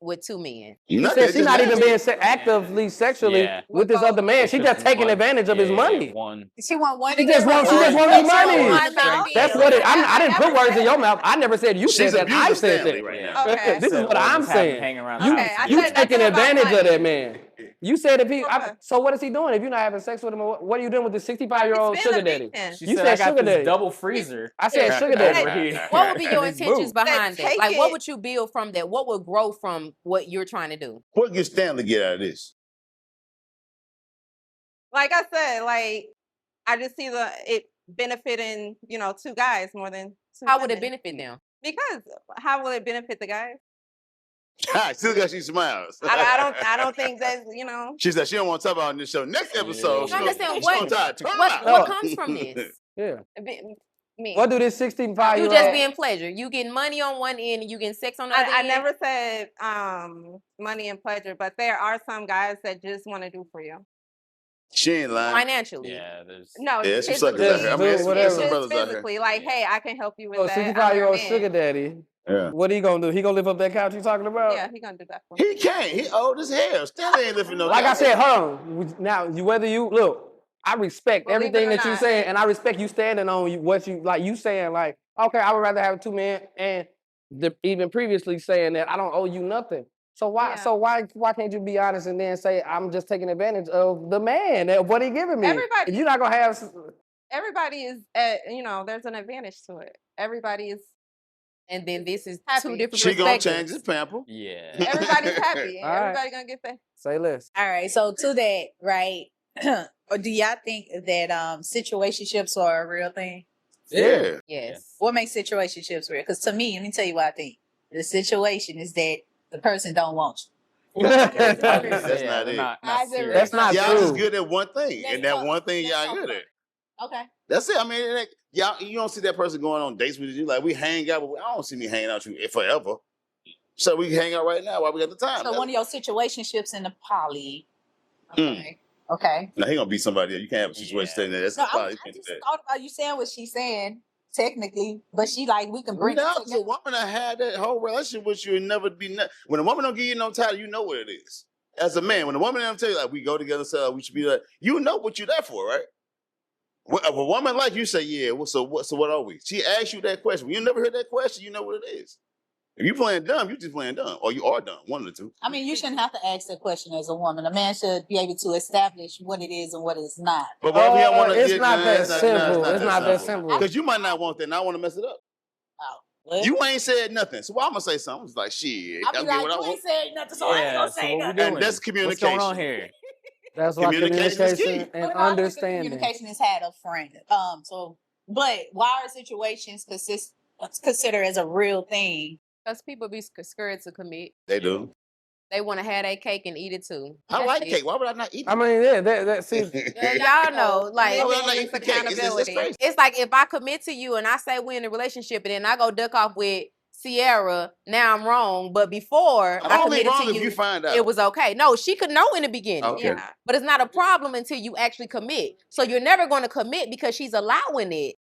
with two men? She Nothing, said it's she's just not even nasty. being actively sexually Yeah. with this other man. It's She just his taking one- advantage of his yeah, money. One. She want one. She to just get want her his own. money. One That's what it. I didn't put words in your mouth. I never said you She's said that. I abusing said Stanley that. right Yeah. now. Okay. This is So, what or I'm just have him saying. hanging around You, the Okay, house I together. you said that's taking not about advantage of money. that man. You said if he. Okay. So what is he doing? If you're not having sex with him, what are you doing with the 65-year-old It's sugar been a daddy? weekend. She You said said I got sugar this daddy. double freezer. I said sugar Hey, daddy. What would be your These intentions moves. behind that? take Like, what it- would you build from that? What would grow from what you're trying to do? What can Stanley get out of this? Like I said, like I just see it benefiting, two guys more than two How would it women. benefit them? Because how will it benefit the guys? Still got she smiles. I don't think that's She said she don't want to talk about it on this show. Next episode, I understand she's what- gonna try to turn What out. what comes from this? Yeah. me. What do this 65-year-old? You just being pleasure. You getting money on one end and you getting sex on the other I end. never said money and pleasure, but there are some guys that just want to do for you. She ain't lying. financially. Yeah, there's. No, Yeah, some suckers physically. out here. I mean, Just there's some Just brothers out here. physically, like, hey, I can help you with So that. I'm your 65-year-old man. sugar daddy. Yeah. What he gonna do? He gonna lift up that couch you talking about? Yeah, he gonna do that for me. He can't. He old as hell. Stanley ain't lifting no. Like I couch. said, hold on. Now, whether you look, I respect Believe it everything or that you not. saying, and I respect you standing on what you like. You saying like, okay, I would rather have two men, and even previously saying that I don't owe you nothing. So why? Yeah. So why can't you be honest and then say I'm just taking advantage of the man of what he giving me? Everybody- If you're not gonna have. Everybody is, there's an advantage to it. everybody is And then this is Happy. two different She gonna perspectives. change his pamper. Yeah. everybody's happy. All right. Everybody gonna get that. Say less. All right. So to that, right? Or do y'all think that situationships are a real thing? Yeah. Yes. What makes situationships real? Because to me, let me tell you what I think. The situation is that the person don't want you. That's Yeah, not they're it. not How's it serious. That's not Y'all just true. good at one thing, Let's and that talk- one thing let's y'all talk good about at. it. Okay. That's it. I mean, it ain't- y'all, you don't see that person going on dates with you. Like we hang out, but I don't see me hanging out with you forever. So we hang out right now while we got the time. So one of your situationships in the poly. Mm. Okay. Okay. Now he gonna be somebody else. You can't have a situation Yeah. saying that. That's No, probably I just thought about you saying what she's saying technically, but she like we can bring no, it because a together. woman that had that whole relationship with you and never be. When a woman don't give you no title, you know what it is. As a man, when a woman don't tell you like we go together, so we should be like, you know what you're there for, right? If a woman like you say, yeah, well, so what are we? She asks you that question. When you never heard that question, you know what it is. If you playing dumb, you just playing dumb, or you are dumb. One of the two. I mean, you shouldn't have to ask that question as a woman. A man should be able to establish what it is and what it's not. But what if you don't want to? It's not that simple. It's not that simple. Because you might not want that, and I want to mess it up. Oh, what? You ain't said nothing, so I'm gonna say something. It's like shit. I be I'll like, get what I you want. ain't said nothing, so I ain't Yeah, gonna so say what we nothing. doing? And that's What's going on communication. here? That's why Communication is key. communication and But why would the understanding. communication is had up front. But why are situations considered as a real thing? Because people be scared to commit. They do. They want to have their cake and eat it too. I That's like it. cake. Why would I not eat it? I mean, yeah, that see, Y'all know, like Why would I not eat It's the cake? It's accountability. crazy. it's like if I commit to you and I say we're in a relationship and then I go duck off with Sierra, now I'm wrong. But before I'm I only committed wrong to if you, you find out. it was okay. No, she could know in the beginning. Okay. Yeah. But it's not a problem until you actually commit. So you're never going to commit because she's allowing it.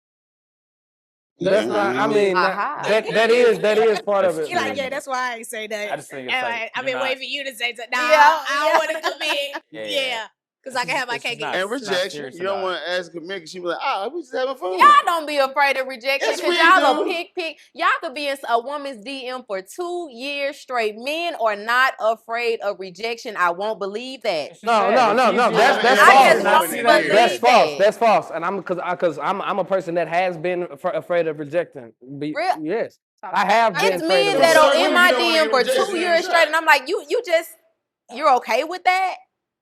that's not. I mean, Aha. that is part of That's it. true. Like, yeah, that's why I ain't say that. I just think it's like I've you're been not- waiting for you to say that. Yeah, yeah. want to commit. Yeah. Because I can have my It's just cake. not- And it's not rejection. serious You don't about want to ask a man because she be like, we just having fun. Y'all don't be afraid of rejection Yes, because we y'all do. go pick. Y'all could be in a woman's DM for 2 years straight. Men are not afraid of rejection. I won't believe that. No. That's That's I false. just won't believe That's that. false. That's false. And because I'm a person that has been afraid of rejecting. Real- Yes, I have been It's afraid men of that Certain are rejection. in women my you don't wanna DM get for rejected, 2 you years know. straight, and I'm like, you're okay with that?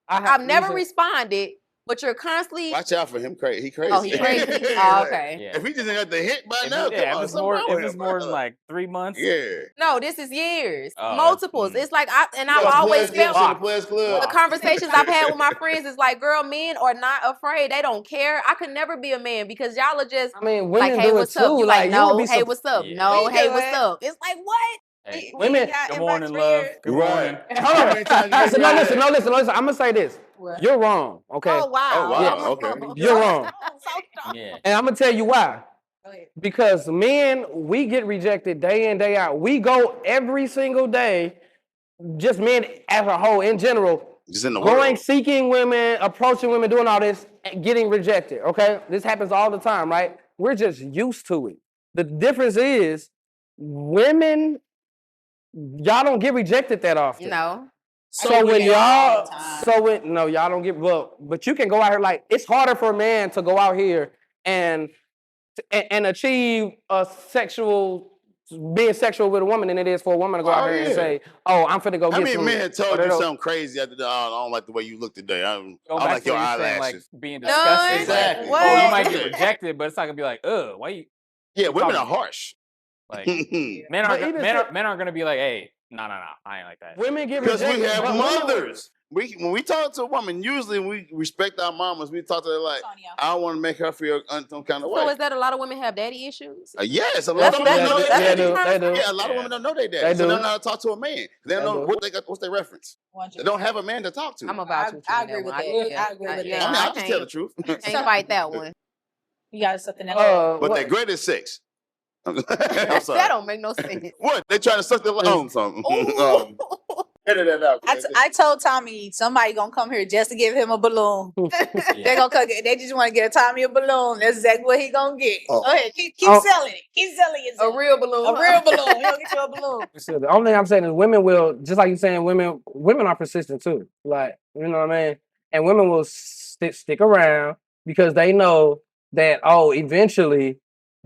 I've never listen, responded, but you're constantly. Watch out for him. He crazy. Oh, he crazy. Oh, okay. Yeah. If he just ain't got the hit by If now, it- yeah, come on, if it's something more, wrong if with it's him, more bro. than like 3 months, Yeah. No, this is years, Oh, multiples. that's- It's like I've You always players felt. in the Players Club. The conversations I've had with my friends is like, girl, men are not afraid. They don't care. I could never be a man because y'all are just I mean, like, women hey, do it what's too. up? You like, you no, would be hey, what's up? Yeah. No, We hey, do what's it. up? It's like, what? hey, Women- got good inbox morning, for love. years. Good Right. morning. Hold on. Many times you Listen, get no, rejected. listen. I'm gonna say this. What? You're wrong. Okay. Oh, wow. Oh, wow. Yes. Okay. You're wrong. So Yeah. And I'm gonna tell you why. Go ahead. Because men, we get rejected day in, day out. We go every single day, just men as a whole, in general, Just in the going, world. seeking women, approaching women, doing all this, and getting rejected, okay? This happens all the time, right? We're just used to it. The difference is, women, y'all don't get rejected that often. No. So when get all the y'all, time. no, y'all don't get, but you can go out here like, it's harder for a man to go out here and achieve being sexual with a woman than it is for a woman to go out Oh, here and yeah. say, oh, I'm finna go How get many some. men had told you whatever. something crazy after the, I don't like the way you look today. I Go like back to your what you're saying, eyelashes. like being No, disgusted. Exactly. Like, what? oh, you might Yeah. get rejected, but it's not gonna be like, why you? Yeah, women talking are harsh. Like, Because men But aren't even men still- aren't men aren't gonna be like, hey, no, I ain't like that. Women get we rejected. have but women- mothers. When we talk to a woman, usually we respect our mamas. We talk to her like, Sonia. I don't want to make her feel some kind of way. So is that a lot of women have daddy issues? Yes, a lot of That's- women don't know that's- their that's- daddy. they do. Yeah, a lot of Yeah. women don't know their They daddy. So do. they don't know how to talk to a man. They don't They know do. what's their reference. They 100%. don't have a man to talk to. I'm about you. I agree with that. I agree with yeah, that. I mean, I I'll just tell the can't, truth. can't fight that one. You got something else? But what- they're great at sex. I'm That sorry. don't make no sense. What? They trying to suck their lungs something. Ooh. Edit that out. I told Tommy somebody gonna come here just to give him a balloon. They gonna come, they just want to get Tommy a balloon. That's exactly what he gonna get. Oh. Go ahead, keep Oh. selling it. Keep selling it. A real balloon. A real balloon. He gonna get you a balloon. So the only thing I'm saying is women will, just like you're saying, women are persistent too. Like, you know what I mean? And women will stick around because they know that, eventually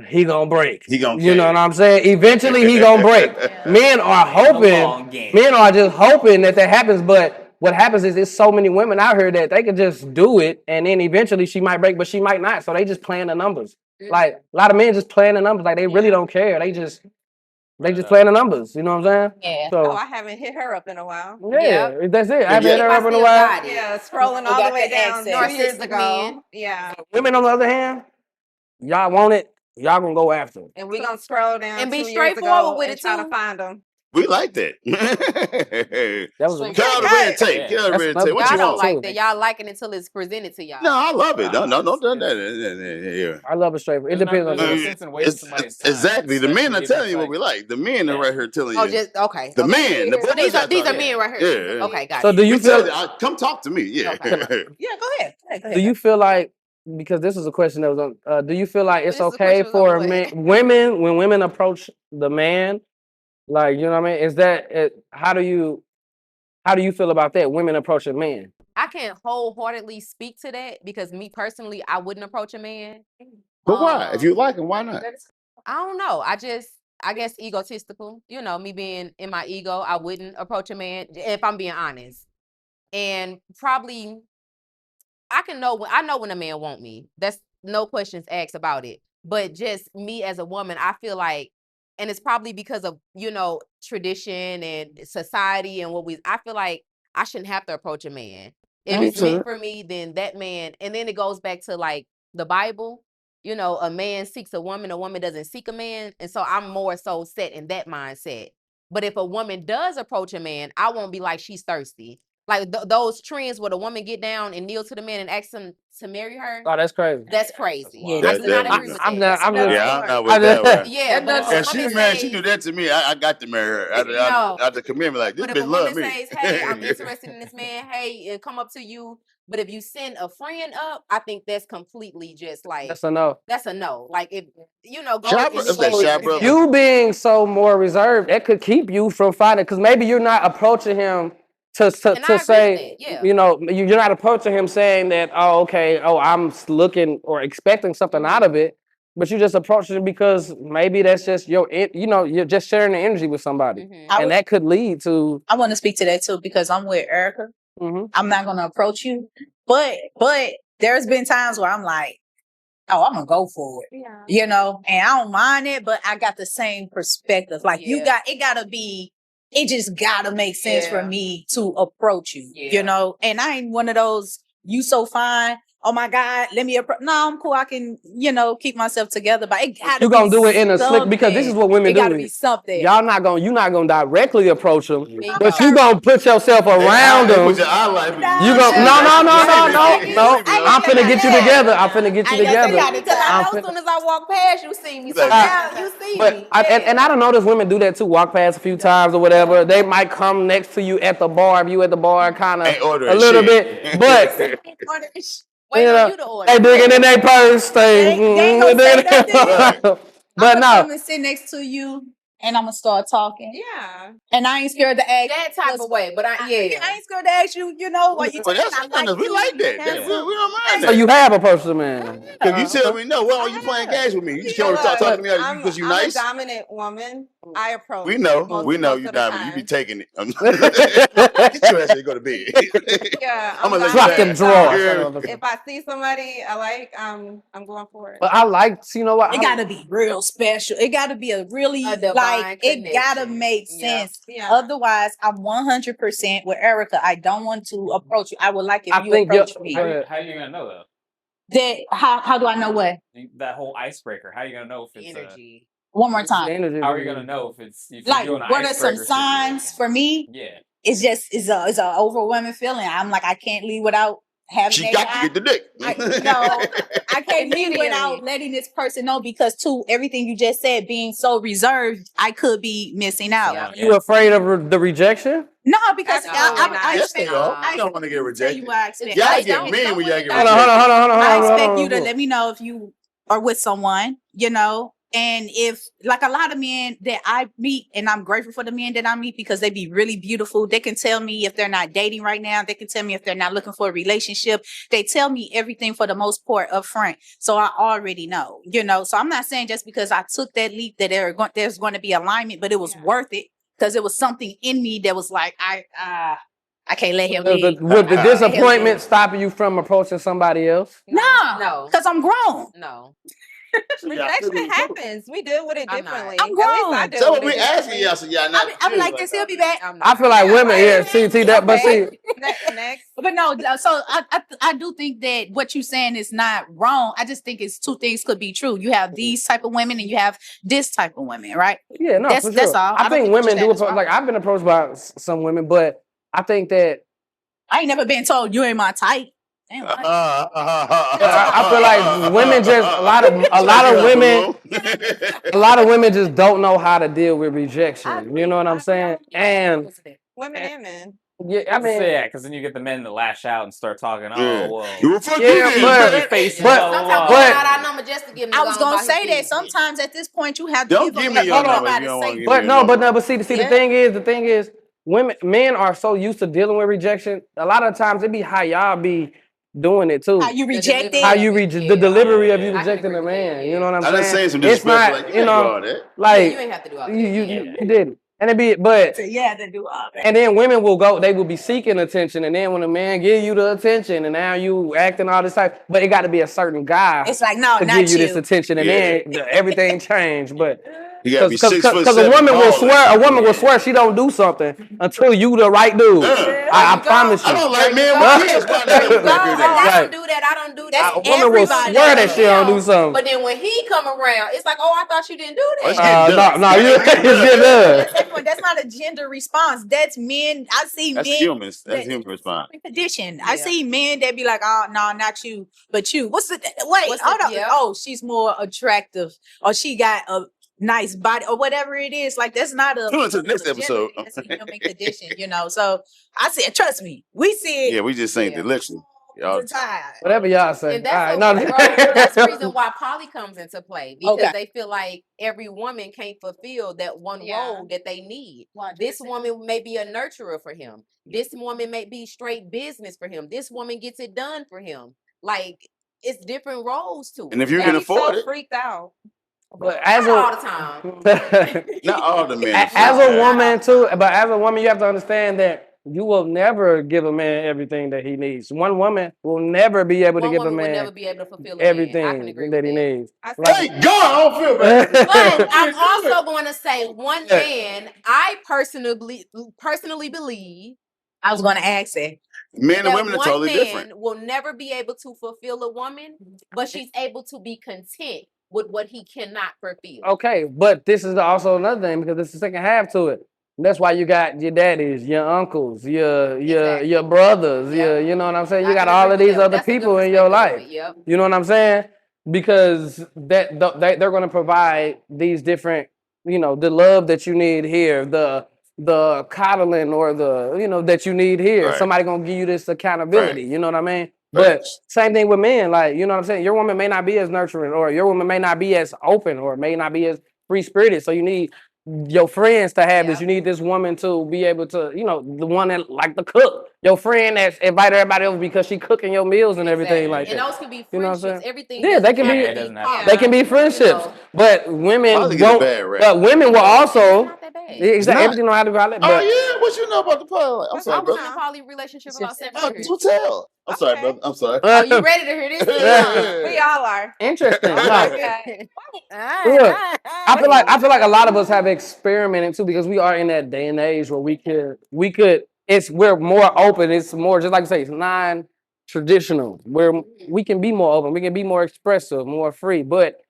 he gonna break. He gonna You know cave. what I'm saying? Eventually he gonna break. Men are long hoping. game. Men are just hoping that happens. But what happens is there's so many women out here that they can just do it, and then eventually she might break, but she might not. So they just playing the numbers. Like a lot of men just playing the numbers. Like they really don't care. They just playing the numbers. You know what I'm saying? Yeah. Oh, So I haven't hit her up in a while. yeah, that's it. I haven't yeah. hit her If I up in a still while. got it. Yeah, scrolling We all got the way the down access. 2 years Narcissistic ago. men. Yeah. Women on the other hand, y'all want it, y'all gonna go after it. And we're gonna scroll down And be 2 years straightforward ago with and it, try to too. find them. We like that. That was Straight Kill the forward. red tape. Yeah. Kill the That's red another tape. What Y'all you don't want? like that. Y'all like it until it's presented to y'all. No, I love it. Nah, Don't do it's- that. Yeah. I love it straight. It depends on There's no the sense in wasting somebody's time. Exactly. The men are especially if telling it's you what like- we like. The men are Yeah. right here telling Oh, you. just okay. The okay. men. The So boys these are talking. men right here. Yeah. Okay, got So it. do you We tell feel? you, come talk to me. Yeah. Okay. Yeah, go ahead. Go ahead. Do you feel like, because this is a question that was on? Do you feel like it's This is a okay question was on for what? women when women approach the man, like you know what I mean? Is that how do you feel about that? Women approaching men. I can't wholeheartedly speak to that because me personally, I wouldn't approach a man. But why? If you like him, why not? I don't know. I guess egotistical. You know, me being in my ego, I wouldn't approach a man if I'm being honest. And probably I know when a man want me. That's no questions asked about it. But just me as a woman, I feel like, and it's probably because of, tradition and society and I feel like I shouldn't have to approach a man. If Me it's too. meant for me, then that man, and then it goes back to like the Bible, a man seeks a woman doesn't seek a man. And so I'm more so set in that mindset. But if a woman does approach a man, I won't be like she's thirsty. Like those trends where the woman get down and kneel to the man and ask him to marry her. Oh, that's crazy. That's crazy. Yeah, I That- do not that- agree with I'm that. not. I'm just. Yeah, I'm not I with that just- one. Yeah, but if And a she, woman man, she says, do that to me. I got to marry her. No. I to come in and be like, this but if bitch a love woman me. says, hey, I'm interested in this man, hey, and come up to you. But if you send a friend up, I think that's completely just like, That's a no. that's a no. Like if, go Shy and bro- if that show shy it. brother- You being so more reserved, that could keep you from finding, because maybe you're not approaching him to And I agree with say, that, yeah. you're not approaching him saying that, oh, okay, I'm looking or expecting something out of it, but you just approaching it because maybe that's just you're just sharing the energy with somebody, Mhm. and that could lead to. I want to speak to that too because I'm with Erica. Mhm. I'm not going to approach you, but there's been times where I'm like, oh, I'm gonna go for it, and I don't mind it, but I got the same perspective. Like Yeah. it just gotta make sense for Yeah. me to approach you, Yeah. and I ain't one of those, you so fine. Oh my God, let me approach. No, I'm cool. I can, keep myself together, but it gotta You're be gonna do it in a slick, because this is what women It do. gotta be something. You're not gonna directly approach them, Bingo. but you gonna put yourself around Hey, them. put your eye light. You go no. I'm finna get you together. I'm finna get you I ain't gonna together. say Because I I'm know fin- as soon as I walk past, you see me. So Like- now you see But me. and I don't notice women do that too. Walk past a few times or whatever. They might come next to you at the bar. If you at the bar, kind of Ain't a ordering little shit. bit. But Wait you on know, you to order. they digging in their purse. They ain't gonna say nothing. Right. But I'm no, gonna come and sit next to you, and I'm gonna start talking. Yeah. And I ain't scared to ask That type of way, but I ain't scared to ask you. What you Well, think that's I fine. We you. like that. Have We some- don't mind so that. you have approached a man. Because you tell me no. Well, you playing games with me. You just can't start talking to me because you nice. I'm a dominant woman. I approach. We know most you of the dominant. You be time. taking it. Get your ass to go to bed. Yeah, I'm gonna let Drop you them have it. drawers. If I see somebody I like, I'm going for it. But I like, you know what? It gotta be real special. It gotta be a really A divine like. It gotta connection. make Yeah. sense. Yeah. Otherwise, I'm 100% with Erica. I don't want to approach you. I would like if I you think approach you're- me. go ahead. How are you gonna know though? That how do I know what? That whole icebreaker. How are you gonna know if it's Energy. One more time. Energy. how are you gonna know if you're Like, doing an what are some icebreaker signs situation? for me? Yeah. It's a overwhelming feeling. I'm like, I can't leave without having She that got guy. to get the dick. I can't leave without letting this person know because too, everything you just said, being so reserved, I could be missing out. Yeah. You afraid of the rejection? No, because Absolutely not. I Yes, they expect are. I You don't want to get tell rejected. you what I expect. Y'all I get expect- mean when y'all get Hold rejected. on. I expect you to let me know if you are with someone, And if like a lot of men that I meet, and I'm grateful for the men that I meet because they be really beautiful. They can tell me if they're not dating right now. They can tell me if they're not looking for a relationship. They tell me everything for the most part up front. So I already know, So I'm not saying just because I took that leap that there's going to be alignment, but it was worth it because it was something in me that was like, I can't let him leave. Would the disappointment stop you from approaching somebody else? No, because I'm grown. No. Rejection happens. We deal with it I'm not. differently. I'm At least I grown. deal So with what we it asking differently. y'all, so y'all not. I'm like this. He'll be back. I'm not. I feel like women, right. see that, but see, Next. But no, so I do think that what you're saying is not wrong. I just think it's two things could be true. You have these type of women and you have this type of women, right? yeah, no, That's for sure. all. I I don't think think what women you're do saying is like wrong. I've been approached by some women, but I think that I ain't never been told you ain't my type. Damn, I feel like women just a lot of women just don't know how to deal with rejection. You know what I'm saying? And Women and men. yeah, I mean, yeah, because then you get the men that lash out and start talking. Yeah. Oh, well, You fuck Yeah, you but- did, your man. face is but- blah, blah, Sometimes blah. we got our number just to give him. I was gonna say that business. sometimes at this point you have to Don't give give them me that your you number if gotta you don't say want to give but me no, your but number. no, but see, the thing is, men are so used to dealing with rejection. A lot of times it be how y'all be doing it too. how you reject it. How you the delivery of you Yeah. rejecting a man. You know what I'm I done saying? seen some It's disrespectful, not, like, you you know, all that. like you ain't have to do all that. you didn't. And it be, but So you have to do all that. and then women will go, they will be seeking attention, and then when a man give you the attention, and now you acting all this type, but it got to be a certain guy It's like, no, to not give you you. this attention, and then everything changed. But You gotta be 6 foot because a 7 woman will tall. swear, will swear she don't do something until you the right dude. I promise you. I don't like men go. with kids. Why There you not go. like do that? I Right. don't do that. I don't do That's that. A woman will everybody swear that does. she don't do something. But then when he come around, it's like, oh, I thought you didn't do Let's that. get done. No, you just get done. That's everyone. That's not a gender response. That's men. I see That's men. humans. That's that- human response. Condition. I Yeah. see men that be like, oh no, not you, but you. Wait, What's hold the- on. yeah. Oh, she's more attractive, or she got a nice body, or whatever it is. Like that's not a. Tune into the next a gender, episode. That's a human condition. So I said, trust me, we see it Yeah, we just saying Yeah. the literally. all Y'all, the time. Whatever y'all say. And All right, that's the reason why poly comes into play, because Okay. they feel like every woman can't fulfill that one role that they need. This woman may be a nurturer for him. This woman may be straight business for him. This woman gets it done for him. Like it's different roles to it. and if you They can be afford so it, freaked out. But as Not all the time. not all the men. as a woman too, but as a woman, you have to understand that you will never give a man everything that he needs. One woman will never be able to One give a woman would man never be able to fulfill a man. I can everything agree that with he that. needs. I Like- Thank God, I don't feel bad. But I'm also going to say one man I personally believe I was going to ask that. Men and that women are one totally man different. will never be able to fulfill a woman, but she's able to be content with what he cannot fulfill. Okay, but this is also another thing because it's the second half to it. And that's why you got your daddies, your uncles, your brothers, Yep. you know what I'm saying? You I got can all agree of with these that. other That's a good people in your perspective of life. it, yep. You know what I'm saying? Because they're going to provide these different, the love that you need here, the coddling or the that you need here. Right. Somebody gonna give you this accountability. Right. You know what I mean? But same thing with men, like you know what I'm saying. Your woman may not be as nurturing, or your woman may not be as open, or may not be as free spirited. So you need your friends to have this. You need this woman to be able to, the one that like to cook. Your friend that's invite everybody over because she cooking your meals and everything like And that. those can be You know what I'm friendships. saying? Everything. Yeah, they can be. it doesn't have to They can be friendships, but women Probably get a won't. bad rap. But women will also. Not that bad. Exactly. not. Everything don't have to be like that. Oh But yeah, what you know about the pilot? I'm I sorry, was brother. in a poly relationship about 7 Oh, years. do tell. I'm sorry, Okay. brother. I'm sorry. Oh, you ready to hear this? We all are. interesting. Oh, No. okay. Look, I feel like a lot of us have experimented too because we are in that day and age where we could we're more open. It's more just like you say, it's non-traditional. Where we can be more open, we can be more expressive, more free, but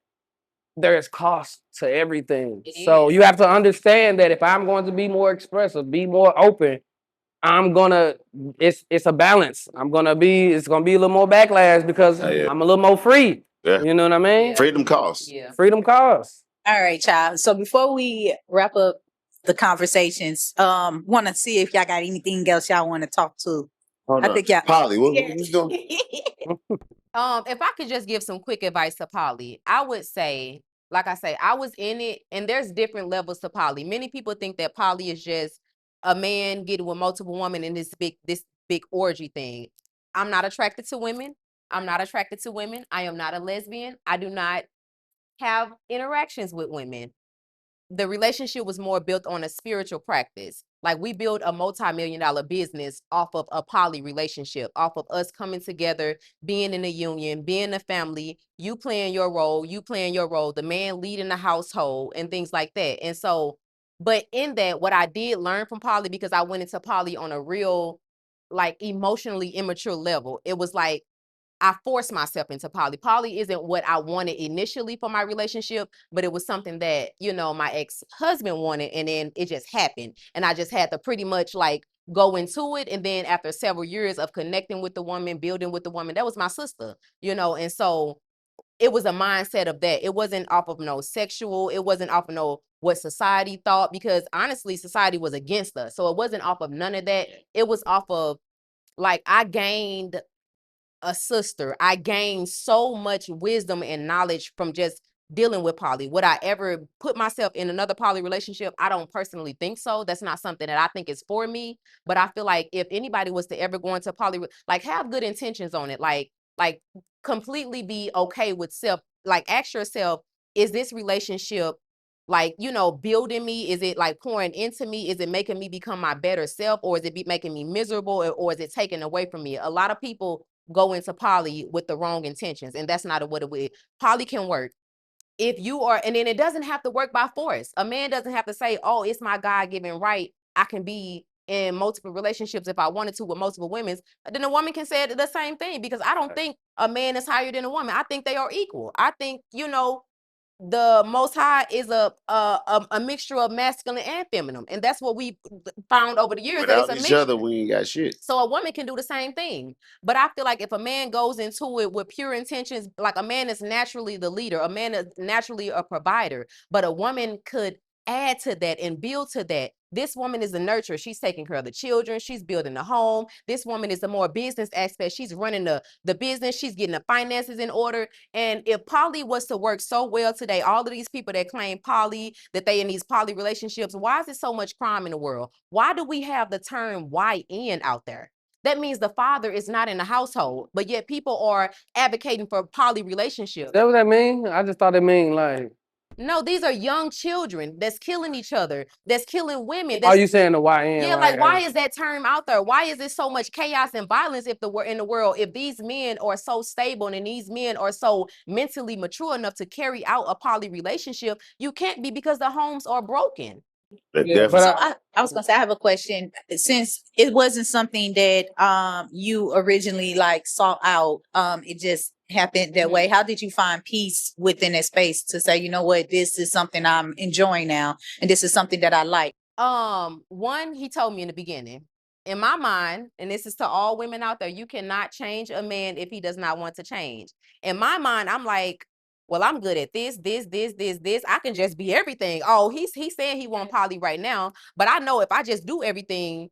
there is cost to everything. So you have to understand that if I'm going to be more expressive, be more open, it's a balance. It's gonna be a little more backlash because I'm a little more free. Yeah. You know what I mean? Freedom costs. Yeah. Freedom costs. All right, child. So before we wrap up the conversations, want to see if y'all got anything else y'all want to talk to. Hold I on. think y'all. Polly, what you doing? If I could just give some quick advice to Polly, I would say like I say, I was in it, and there's different levels to poly. Many people think that poly is just a man getting with multiple women in this big orgy thing. I'm not attracted to women. I'm not attracted to women. I am not a lesbian. I do not have interactions with women. The relationship was more built on a spiritual practice. Like, we built a multi-million-dollar business off of a poly relationship, off of us coming together, being in a union, being a family, you playing your role, the man leading the household and things like that. And so, but in that, what I did learn from poly, because I went into poly on a real, like, emotionally immature level, it was like, I forced myself into poly. Poly isn't what I wanted initially for my relationship, but it was something that, you know, my ex-husband wanted, and then it just happened. And I just had to pretty much like go into it. And then after several years of connecting with the woman, building with the woman, that was my sister, you know. And so it was a mindset of that. It wasn't off of no sexual, it wasn't off of no what society thought, because honestly, society was against us. So it wasn't off of none of that. It was off of, like, I gained a sister. I gained so much wisdom and knowledge from just dealing with poly. Would I ever put myself in another poly relationship? I don't personally think so. That's not something that I think is for me. But I feel like if anybody was to ever go into poly, like, have good intentions on it. Like completely be okay with self. Like, ask yourself, is this relationship, like, you know, building me? Is it like pouring into me? Is it making me become my better self? Or is it making me miserable? Or is it taking away from me? A lot of people go into poly with the wrong intentions, and that's not what it would. Poly can work if you are, and then it doesn't have to work by force. A man doesn't have to say, oh, it's my God-given right, I can be in multiple relationships if I wanted to with multiple women. Then a woman can say the same thing, because I don't think a man is higher than a woman. I think they are equal. I think, you know, the Most High is a mixture of masculine and feminine, and that's what we found over the years, that it's Without a each other, mixture. we ain't got shit. So a woman can do the same thing. But I feel like if a man goes into it with pure intentions, like, a man is naturally the leader, a man is naturally a provider, but a woman could add to that and build to that. This woman is the nurturer. She's taking care of the children. She's building the home. This woman is the more business aspect. She's running the business. She's getting the finances in order. And if poly was to work so well today, all of these people that claim poly, that they in these poly relationships, why is there so much crime in the world? Why do we have the term YN out there? That means the father is not in the household, but yet people are advocating for poly relationships. Is that what that mean? I just thought it mean like. No, these are young children that's killing each other, that's killing women. Are you saying the YN? Yeah, like, why is that term out there? Why is there so much chaos and violence if in the world, if these men are so stable and these men are so mentally mature enough to carry out a poly relationship? You can't be, because the homes are broken. Yeah, Definitely. So I was gonna say, I have a question. Since it wasn't something that you originally like sought out, it just happened that way. How did you find peace within that space to say, you know what, this is something I'm enjoying now, and this is something that I like? One, he told me in the beginning, in my mind, and this is to all women out there, you cannot change a man if he does not want to change. In my mind, I'm like, well, I'm good at this. I can just be everything. Oh, he's saying he want poly right now, but I know if I just do everything,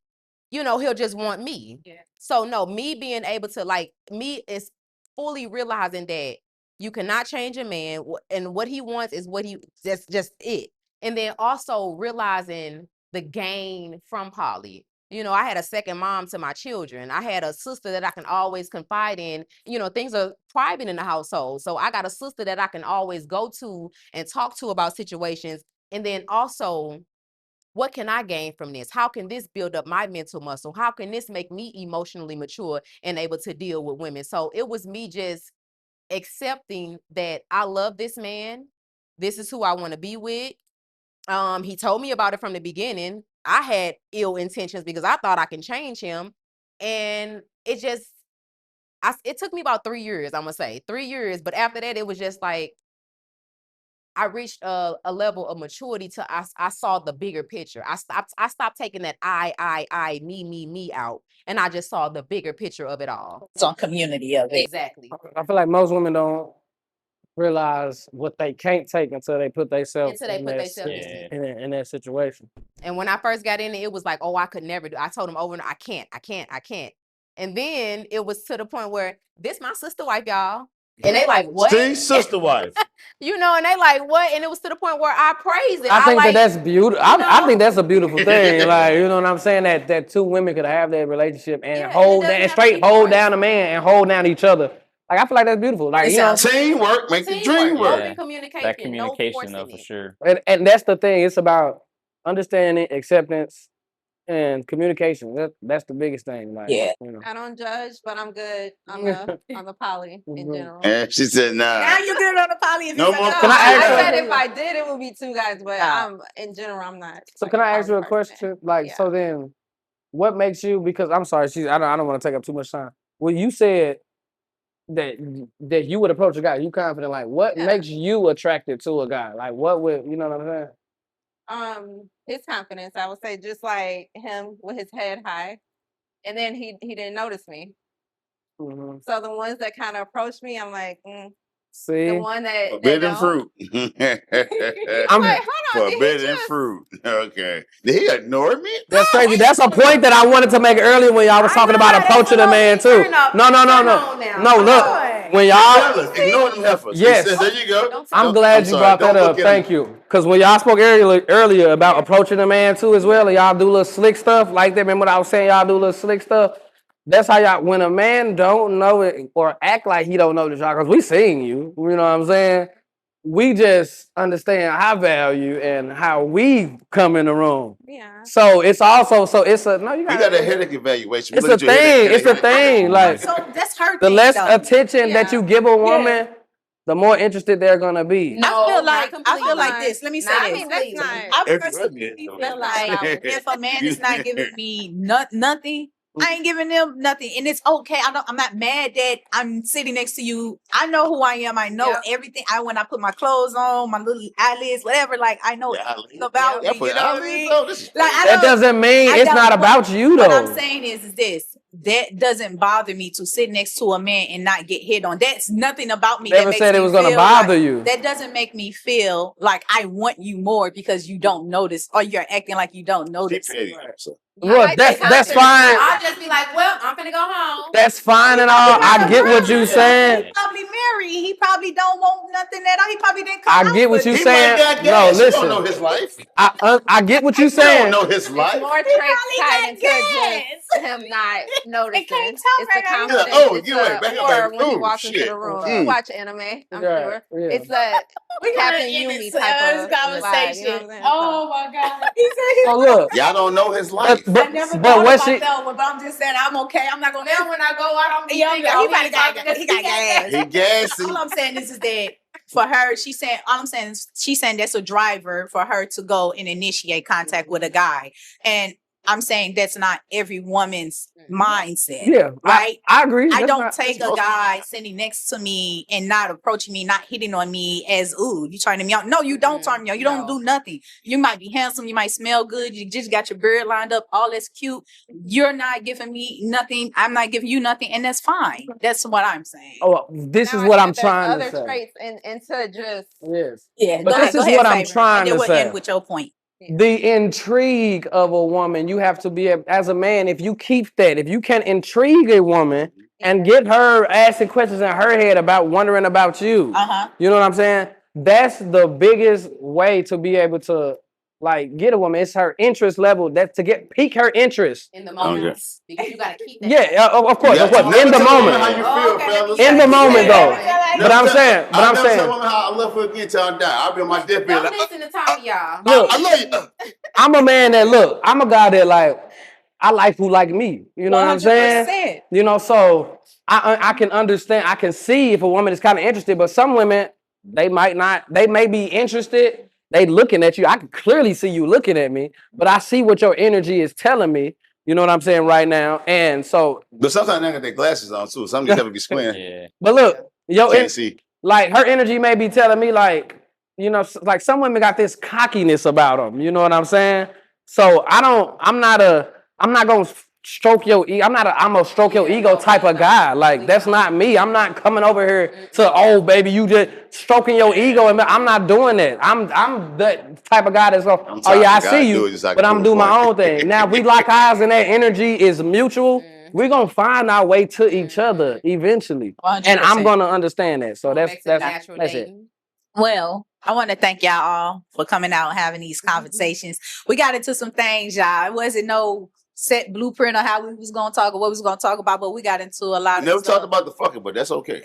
you know, he'll just want me. Yeah. So no, me being able to, like, me is fully realizing that you cannot change a man, and what he wants is what that's just it. And then also realizing the gain from poly. You know, I had a second mom to my children. I had a sister that I can always confide in. You know, things are private in the household. So I got a sister that I can always go to and talk to about situations. And then also, what can I gain from this? How can this build up my mental muscle? How can this make me emotionally mature and able to deal with women? So it was me just accepting that I love this man. This is who I want to be with. He told me about it from the beginning. I had ill intentions because I thought I can change him. And it just, it took me about 3 years, I'm gonna say 3 years. But after that, it was just like, I reached a level of maturity to I saw the bigger picture. I stopped taking that I, me out. And I just saw the bigger picture of it all. It's on community of it. Exactly. I feel like most women don't realize what they can't take until they put themselves in that situation. And when I first got in it was like, oh, I could never do. I told him over and I can't. And then it was to the point where this my sister wife, y'all. And they like, what? See, sister wife. You know, and they like, what? And it was to the point where I praised it. I think like, that's beautiful. you know? I think that's a beautiful thing. Like, you know what I'm saying? That two women could have that relationship and Yeah, and hold it that doesn't and have to straight be hold forced. down a man and hold down each other. Like, I feel like that's beautiful. Like, It you know, sounds- Teamwork make the dream Teamwork, work. open communication, That communication, no though, for forcing it. sure. and that's the thing. It's about understanding, acceptance, and communication. That's the biggest thing. Like, Yeah. you know. I don't judge, but I'm good on the poly in Mhm. general. And she said, nah. Now you get it on the poly. If No it's more like, Can I ask I you- said if I did, it would be 2 guys, but in general, I'm not. So like, can I ask you a poly person. question? Like, Yeah. so then, what makes you? Because I'm sorry, I don't want to take up too much time. Well, you said that you would approach a guy. You confident? Like, what Yeah. makes you attracted to a guy? Like, what would you know what I'm saying? His confidence, I would say, just like him with his head high, and then he didn't notice me. Mm-hmm. So the ones that kind of approached me, I'm like, the See, one that Forbidden don't. fruit. I'm like, hold on, did he Forbidden just? fruit. Okay. Did he ignore me? that's crazy. That's a point that I wanted to make earlier when y'all was I talking know about that's approaching a a man little too. turn up. No, Turn on now. no. Look, Come when y'all. Fellas, ignore them heifers. Yes. He said, there you go. Don't I'm glad you sorry, brought don't that look up. at Thank him. you. Because when y'all spoke earlier about approaching a man too as well, and y'all do little slick stuff like that. Remember what I was saying? Y'all do little slick stuff. That's how y'all. When a man don't know it or act like he don't know the y'all, because we seeing you. You know what I'm saying? We just understand our value and how we come in the room. Yeah. So it's also it's a no. You We got got a headache evaluation. We It's a look at your thing. headache- It's a thing. Like so that's her the thing, less though. attention that you give a woman, the more interested they're gonna be. No, I feel not like completely. this. Let me say Not this. I mean, that's completely. not. I It's personally goodness, feel though. like if a man is not giving me nothing, I ain't giving them nothing, and it's okay. I'm not mad that I'm sitting next to you. I know who I am. I know Yep. everything. When I put my clothes on, my little eyelids, whatever. Like I know Yeah, everything about Y'all me. put You know what I eyelids mean? on? This is Like I crazy. That don't. doesn't mean I it's don't- not what- about you What though. I'm saying is this. That doesn't bother me to sit next to a man and not get hit on. That's nothing about me. Never that makes said it me was gonna feel bother like, you. That doesn't make me feel like I want you more because you don't notice or you're acting like you don't She notice. petty. So. Yeah, Look, like that's confidence. fine. I'll just be like, well, I'm finna go home. That's fine and all. I get what you saying. He probably married. He probably don't want nothing at all. He probably didn't come I out get what with you it. He saying. might got No, gas. You listen. don't know his life. I get what you You don't saying. know his It's life. more He traits probably tied got into gas. just him not noticing. can't tell It's the right now. confidence. Oh, It's you wait, back up, or baby. when he Ooh, walks into shit. the room. Mm. You watch anime, I'm Right, sure. yeah. It's that We gotta Captain end Yumi this type of conversation. vibe. You know what I'm saying? Oh my god. He said So look, Y'all don't know his life. I never but thought what about she that one, but I'm just saying I'm okay. I'm not gonna. Then when I go out, I'm Yeah, thinking, he oh, probably got gas. He gassy. All I'm saying is that for her, she's saying that's a driver for her to go and initiate contact with a guy. And I'm saying that's not every woman's mindset. yeah, Right? I agree. I That's don't not- take a guy sitting next to me and not approaching me, not hitting on me as, ooh, you turning me on. No, you don't turn me on. You don't do nothing. You might be handsome. You might smell good. You just got your beard lined up. All that's cute. You're not giving me nothing. I'm not giving you nothing. And that's fine. That's what I'm saying. Oh, this Now is I what think I'm there's trying to other say. traits into just Yes. Yeah, But this is what I'm trying and then to we'll say. end with your point. The intrigue of a woman, you have to be as a man. If you keep that, if you can intrigue a woman and get her asking questions in her head about wondering about you, you know what I'm saying? That's the biggest way to be able to like get a woman. It's her interest level. That to pique her interest. in the Okay. moments because you gotta keep that. Yeah, of course, You of got course. to In the never tell women moment. how you feel, Okay, fellas. In the moment, though. Never But I'm tell- saying, I'll never tell women how I love her again till I die. I'll be on my deathbed. Don't Like, listen to Tommy, y'all. Look, I love you. I'm a man that I'm a guy that I like who like me. You know what I'm saying? 100%. You know, so I can understand, I can see if a woman is kind of interested, but some women, they might not, they may be interested. They looking at you. I can clearly see you looking at me, but I see what your energy is telling me. You know what I'm saying right now? And so, But sometimes they got their glasses on too. Some of these have to be squinting. Yeah. but look, Can't see. like her energy may be telling me you know, like some women got this cockiness about them. You know what I'm saying? So I'm not gonna stroke your ego. I'm a stroke your ego type of guy. Like that's not me. I'm not coming over here to, oh baby, you just stroking your ego, and I'm not doing that. I'm that type of guy that's going, oh yeah, I see you, but I'm doing my own thing. Now if we lock eyes and that energy is mutual, we're gonna find our way to each other eventually, and I'm 100%. gonna understand that. So Going back to that's natural that's it. dating. Well, I want to thank y'all all for coming out and having these conversations. We got into some things, y'all. It wasn't no set blueprint of how we was gonna talk or what we was gonna talk about, but we got into a lot We of never stuff. talked about the fucking, but that's okay.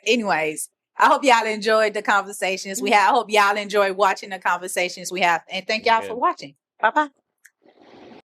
Anyways, I hope y'all enjoyed the conversations we had. I hope y'all enjoyed watching the conversations we have, and thank y'all for Good. watching. Bye bye.